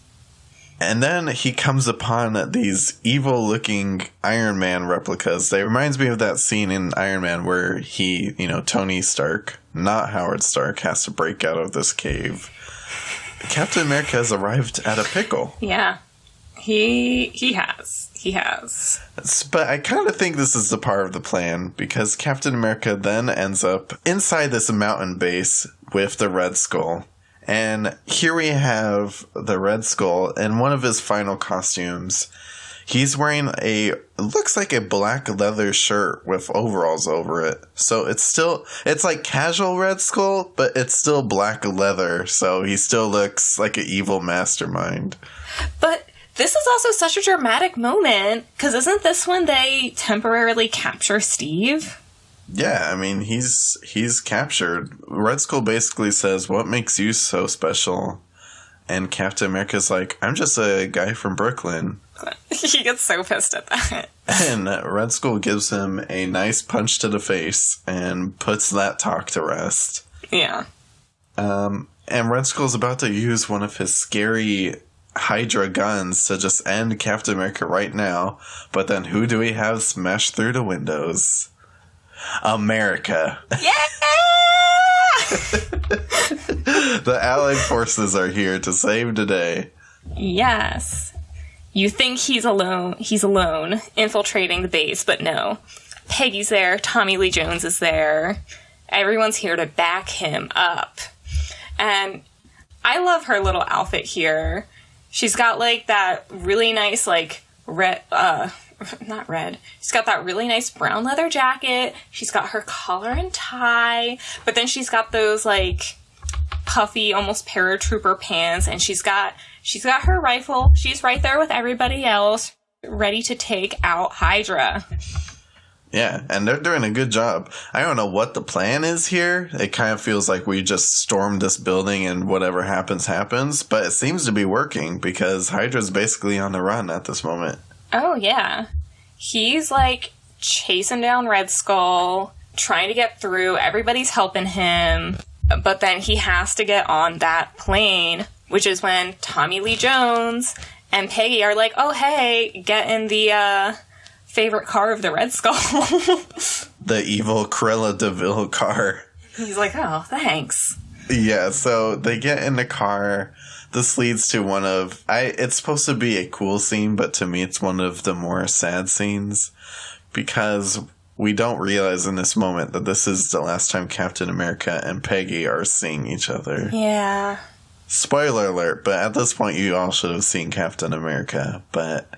And then he comes upon these evil-looking Iron Man replicas. It reminds me of that scene in Iron Man where he, Tony Stark, not Howard Stark, has to break out of this cave. Captain America has arrived at a pickle. Yeah. He has. But I kind of think this is the part of the plan, because Captain America then ends up inside this mountain base with the Red Skull. And here we have the Red Skull in one of his final costumes. He's wearing looks like a black leather shirt with overalls over it. So it's like casual Red Skull, but it's still black leather. So he still looks like an evil mastermind. But this is also such a dramatic moment, because isn't this when they temporarily capture Steve? Yeah, I mean, he's captured. Red Skull basically says, "What makes you so special?" And Captain America's like, "I'm just a guy from Brooklyn." He gets so pissed at that. And Red Skull gives him a nice punch to the face and puts that talk to rest. Yeah. And Red Skull's about to use one of his scary Hydra guns to just end Captain America right now. But then who do we have smash through the windows? America. Yeah! The Allied forces are here to save the day. Yes. You think he's alone infiltrating the base, but no. Peggy's there, Tommy Lee Jones is there. Everyone's here to back him up. And I love her little outfit here. She's got like that really nice not red. She's got that really nice brown leather jacket. She's got her collar and tie. But then she's got those like puffy, almost paratrooper pants. And she's got her rifle. She's right there with everybody else, ready to take out Hydra. Yeah, and they're doing a good job. I don't know what the plan is here. It kind of feels like we just stormed this building and whatever happens, happens. But it seems to be working because Hydra's basically on the run at this moment. Oh, yeah. He's, like, chasing down Red Skull, trying to get through. Everybody's helping him. But then he has to get on that plane, which is when Tommy Lee Jones and Peggy are like, oh, hey, get in the favorite car of the Red Skull. The evil Cruella de Vil car. He's like, oh, thanks. Yeah, so they get in the car. This leads to one of... it's supposed to be a cool scene, but to me it's one of the more sad scenes. Because we don't realize in this moment that this is the last time Captain America and Peggy are seeing each other. Yeah. Spoiler alert, but at this point you all should have seen Captain America. But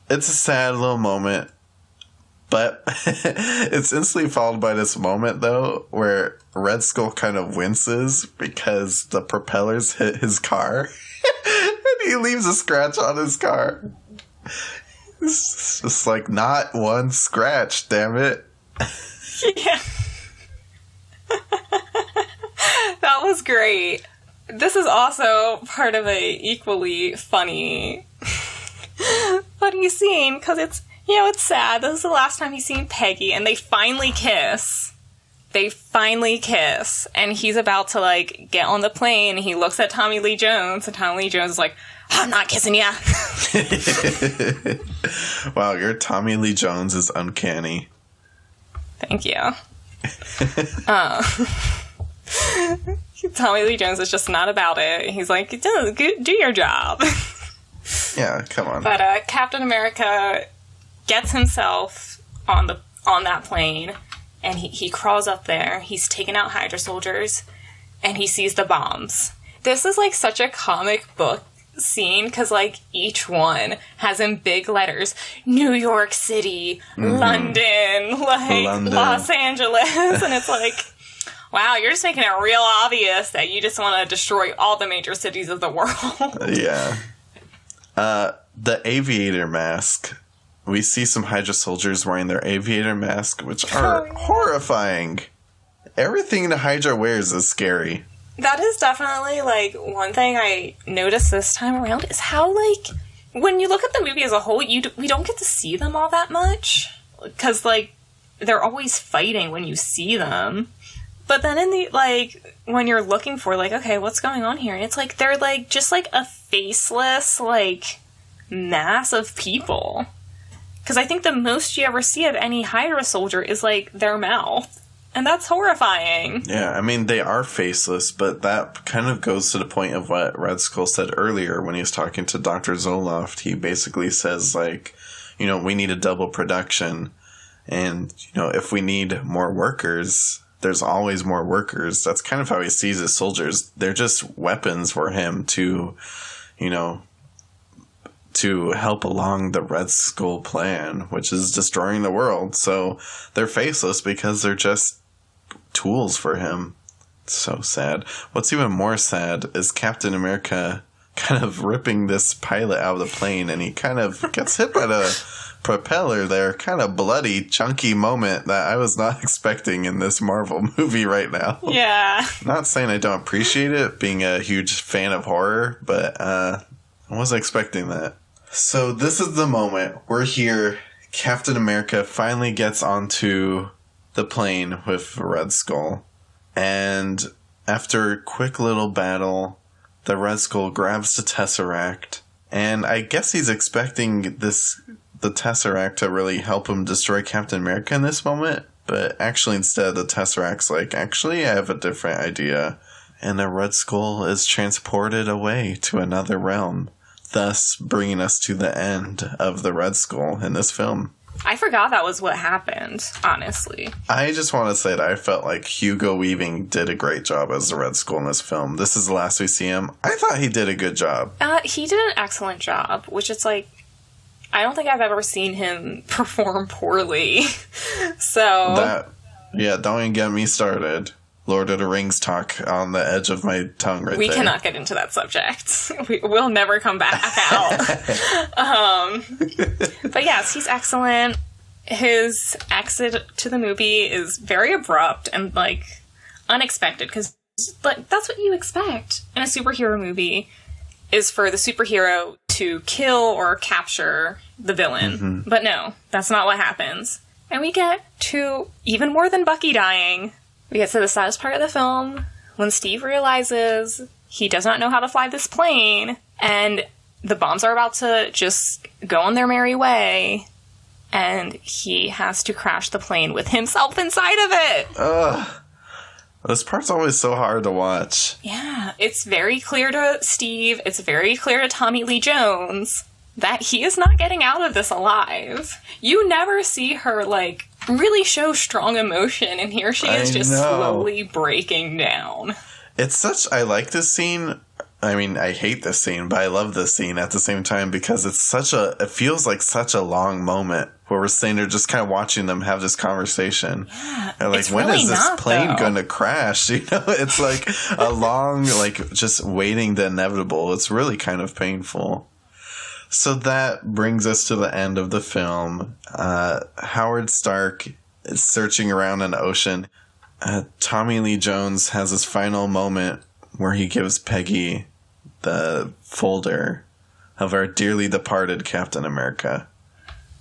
it's a sad little moment. But it's instantly followed by this moment, though, where Red Skull kind of winces because the propellers hit his car. And he leaves a scratch on his car. It's just like, not one scratch, damn it. Yeah. That was great. This is also part of a equally funny scene, because it's, it's sad. This is the last time he's seen Peggy, and they finally kiss. And he's about to, like, get on the plane, and he looks at Tommy Lee Jones, and Tommy Lee Jones is like, I'm not kissing ya. Wow, your Tommy Lee Jones is uncanny. Thank you. Tommy Lee Jones is just not about it. He's like, do your job. Yeah, come on. But Captain America gets himself on that plane, and he crawls up there. He's taking out Hydra soldiers, and he sees the bombs. This is like such a comic book scene, because like each one has in big letters New York City, London, Los Angeles, and it's like, wow, you're just making it real obvious that you just want to destroy all the major cities of the world. Yeah. The Aviator Mask. We see some Hydra soldiers wearing their Aviator Mask, which are horrifying. Everything the Hydra wears is scary. That is definitely, like, one thing I noticed this time around is how, like, when you look at the movie as a whole, we don't get to see them all that much. Because, like, they're always fighting when you see them. But then in the, like, when you're looking for, like, okay, what's going on here? It's like, they're, like, just, like, a faceless, like, mass of people. Because I think the most you ever see of any Hydra soldier is, like, their mouth. And that's horrifying. Yeah, I mean, they are faceless, but that kind of goes to the point of what Red Skull said earlier when he was talking to Dr. Zoloft. He basically says, like, you know, we need a double production. And, you know, if we need more workers, there's always more workers. That's kind of how he sees his soldiers. They're just weapons for him to, you know, to help along the Red Skull plan, which is destroying the world. So they're faceless because they're just tools for him. It's so sad. What's even more sad is Captain America kind of ripping this pilot out of the plane, and he kind of gets hit by the propeller there. Kind of bloody, chunky moment that I was not expecting in this Marvel movie right now. Yeah. Not saying I don't appreciate it, being a huge fan of horror, but I wasn't expecting that. So this is the moment. We're here. Captain America finally gets onto the plane with Red Skull. And after a quick little battle, the Red Skull grabs the Tesseract. And I guess he's expecting the Tesseract to really help him destroy Captain America in this moment. But actually instead, the Tesseract's like, actually, I have a different idea. And the Red Skull is transported away to another realm, thus bringing us to the end of the Red Skull in this film. I forgot that was what happened, honestly. I just want to say that I felt like Hugo Weaving did a great job as the Red Skull in this film. This is the last we see him. I thought he did a good job. He did an excellent job, which it's like, I don't think I've ever seen him perform poorly. So... don't even get me started. Lord of the Rings talk on the edge of my tongue right there. We cannot get into that subject. We'll never come back out. But yes, he's excellent. His exit to the movie is very abrupt and, like, unexpected, because, like, that's what you expect in a superhero movie, is for the superhero to kill or capture the villain. Mm-hmm. But no, that's not what happens. And we get to even more than Bucky dying. We get to the saddest part of the film, when Steve realizes he does not know how to fly this plane, and the bombs are about to just go on their merry way, and he has to crash the plane with himself inside of it. Ugh. This part's always so hard to watch. Yeah, it's very clear to Steve, it's very clear to Tommy Lee Jones, that he is not getting out of this alive. You never see her, like, really show strong emotion, and here she is just slowly breaking down. I like this scene. I mean, I hate this scene, but I love this scene at the same time, because it feels like such a long moment where we're sitting there just kind of watching them have this conversation. Yeah, and like, when really is this plane though. going to crash? You know, it's like a long, like, just waiting the inevitable. It's really kind of painful. So that brings us to the end of the film. Howard Stark is searching around an ocean. Tommy Lee Jones has his final moment where he gives Peggy the folder of our dearly departed Captain America.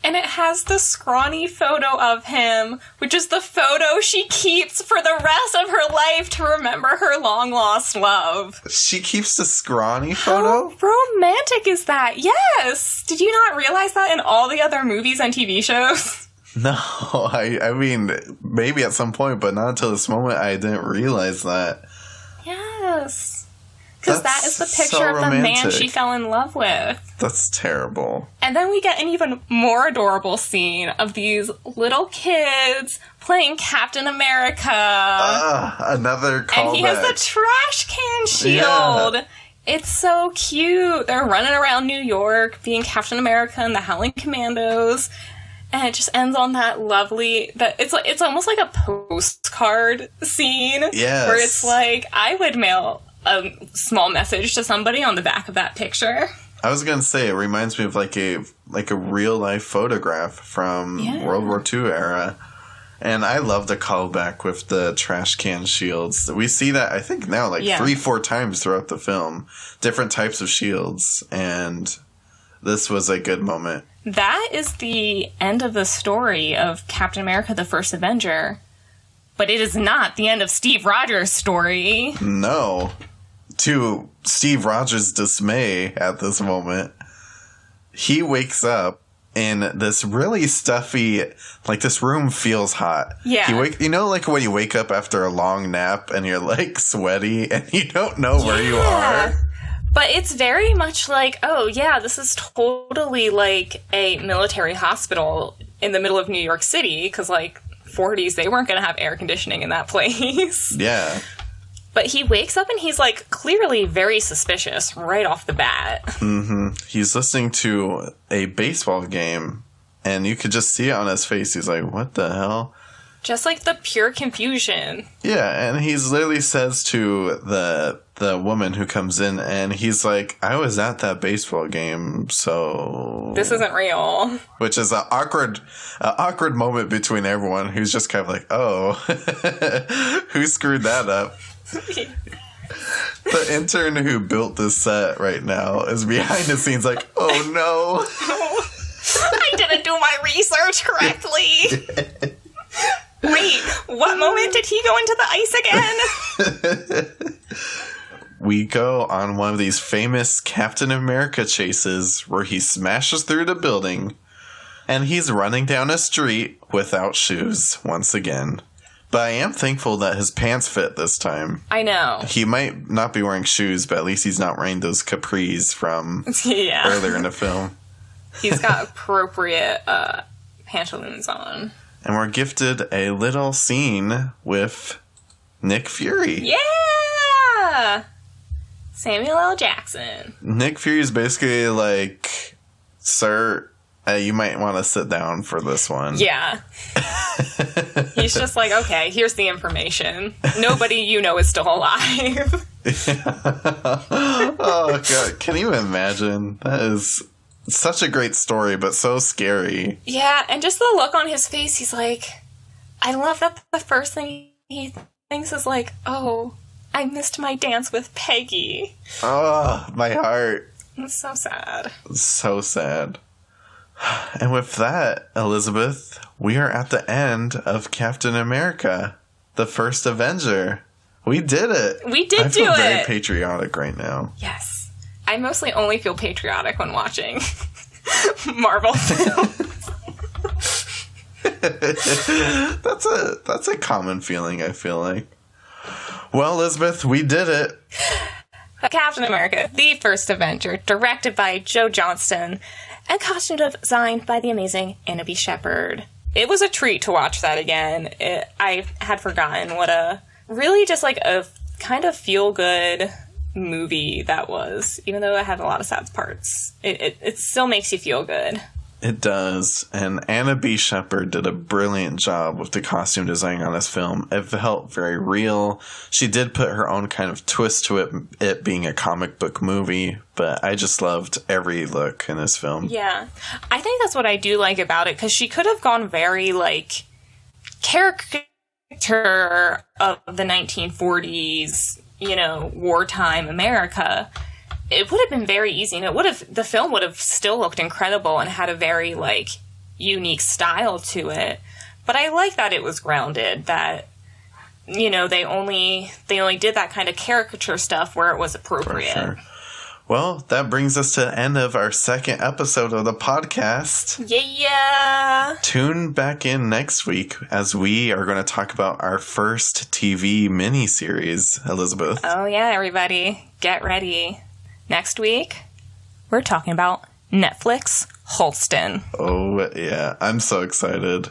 And it has the scrawny photo of him, which is the photo she keeps for the rest of her life to remember her long-lost love. She keeps the scrawny photo? How romantic is that? Yes! Did you not realize that in all the other movies and TV shows? No, I mean, maybe at some point, but not until this moment I didn't realize that. Yes. Because that is the picture so of the man she fell in love with. That's terrible. And then we get an even more adorable scene of these little kids playing Captain America. Another callback. And he has the trash can shield. Yeah. It's so cute. They're running around New York being Captain America and the Howling Commandos. And it just ends on that lovely... It's almost like a postcard scene. Yes. Where it's like, I would mail a small message to somebody on the back of that picture. I was gonna say, it reminds me of like a real life photograph from World War II era. And I love the callback with the trash can shields. We see that, I think now, 3-4 times throughout the film. Different types of shields. And this was a good moment. That is the end of the story of Captain America, the First Avenger. But it is not the end of Steve Rogers' story. No. To Steve Rogers' dismay at this moment, he wakes up in this really stuffy, like, this room feels hot. Yeah. You know, like when you wake up after a long nap and you're, like, sweaty and you don't know where you are? But it's very much like, oh, yeah, this is totally like a military hospital in the middle of New York City, because, like, 40s, they weren't going to have air conditioning in that place. Yeah. But he wakes up and he's, like, clearly very suspicious right off the bat. Mm-hmm. He's listening to a baseball game, and you could just see it on his face. He's like, what the hell? Just, like, the pure confusion. Yeah, and he literally says to the woman who comes in, and he's like, I was at that baseball game, so... This isn't real. Which is an awkward moment between everyone who's just kind of like, oh, who screwed that up? The intern who built this set right now is behind the scenes like, oh no. I didn't do my research correctly. Wait, what moment did he go into the ice again? We go on one of these famous Captain America chases where he smashes through the building and he's running down a street without shoes once again. But I am thankful that his pants fit this time. I know. He might not be wearing shoes, but at least he's not wearing those capris from earlier in the film. He's got appropriate pantaloons on. And we're gifted a little scene with Nick Fury. Yeah! Samuel L. Jackson. Nick Fury is basically like, sir, you might want to sit down for this one. Yeah. He's just like, okay, here's the information. Nobody you know is still alive. Oh, God. Can you imagine? That is such a great story, but so scary. Yeah, and just the look on his face, he's like, I love that the first thing he thinks is like, oh, I missed my dance with Peggy. Oh, my heart. It's so sad. So sad. And with that, Elizabeth, we are at the end of Captain America, the First Avenger. We did it. We did do it. I feel very patriotic right now. Yes. I mostly only feel patriotic when watching Marvel films. That's a common feeling, I feel like. Well, Elizabeth, we did it. Captain America, the First Avenger, directed by Joe Johnston, and costume designed by the amazing Anna B. Sheppard. It was a treat to watch that again. I had forgotten what a really just like a kind of feel-good movie that was. Even though it had a lot of sad parts, it still makes you feel good. It does. And Anna B. Sheppard did a brilliant job with the costume design on this film. It felt very real. She did put her own kind of twist to it being a comic book movie, but I just loved every look in this film. Yeah. I think that's what I do like about it, because she could have gone very, like, caricature of the 1940s, you know, wartime America. It would have been very easy, and the film would have still looked incredible and had a very, like, unique style to it. But I like that it was grounded, that, you know, they only did that kind of caricature stuff where it was appropriate. For sure. Well, that brings us to the end of our second episode of the podcast. Yeah! Tune back in next week as we are going to talk about our first TV miniseries, Elizabeth. Oh, yeah, everybody. Get ready. Next week, we're talking about Netflix Holston. Oh, yeah. I'm so excited.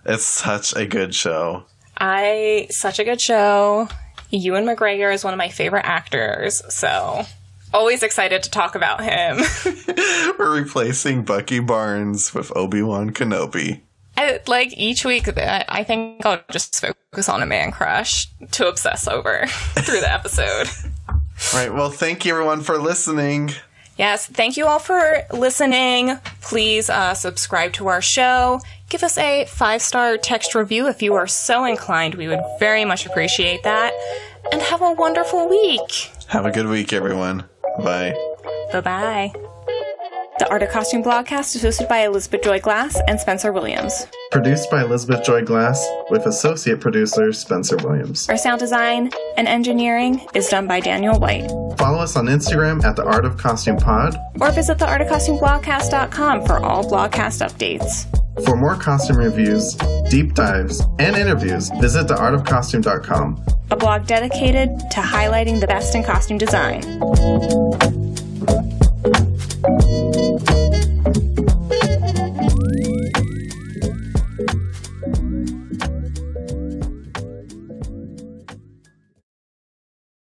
It's such a good show. Such a good show. Ewan McGregor is one of my favorite actors, so always excited to talk about him. We're replacing Bucky Barnes with Obi-Wan Kenobi. Each week, I think I'll just focus on a man crush to obsess over through the episode. Right. Well, thank you, everyone, for listening. Yes. Thank you all for listening. Please subscribe to our show. Give us a 5-star text review if you are so inclined. We would very much appreciate that. And have a wonderful week. Have a good week, everyone. Bye. Bye-bye. The Art of Costume Blogcast is hosted by Elizabeth Joy Glass and Spencer Williams. Produced by Elizabeth Joy Glass with associate producer Spencer Williams. Our sound design and engineering is done by Daniel White. Follow us on Instagram at The Art of Costume Pod. Or visit theartofcostumeblogcast.com for all blogcast updates. For more costume reviews, deep dives, and interviews, visit theartofcostume.com. A blog dedicated to highlighting the best in costume design.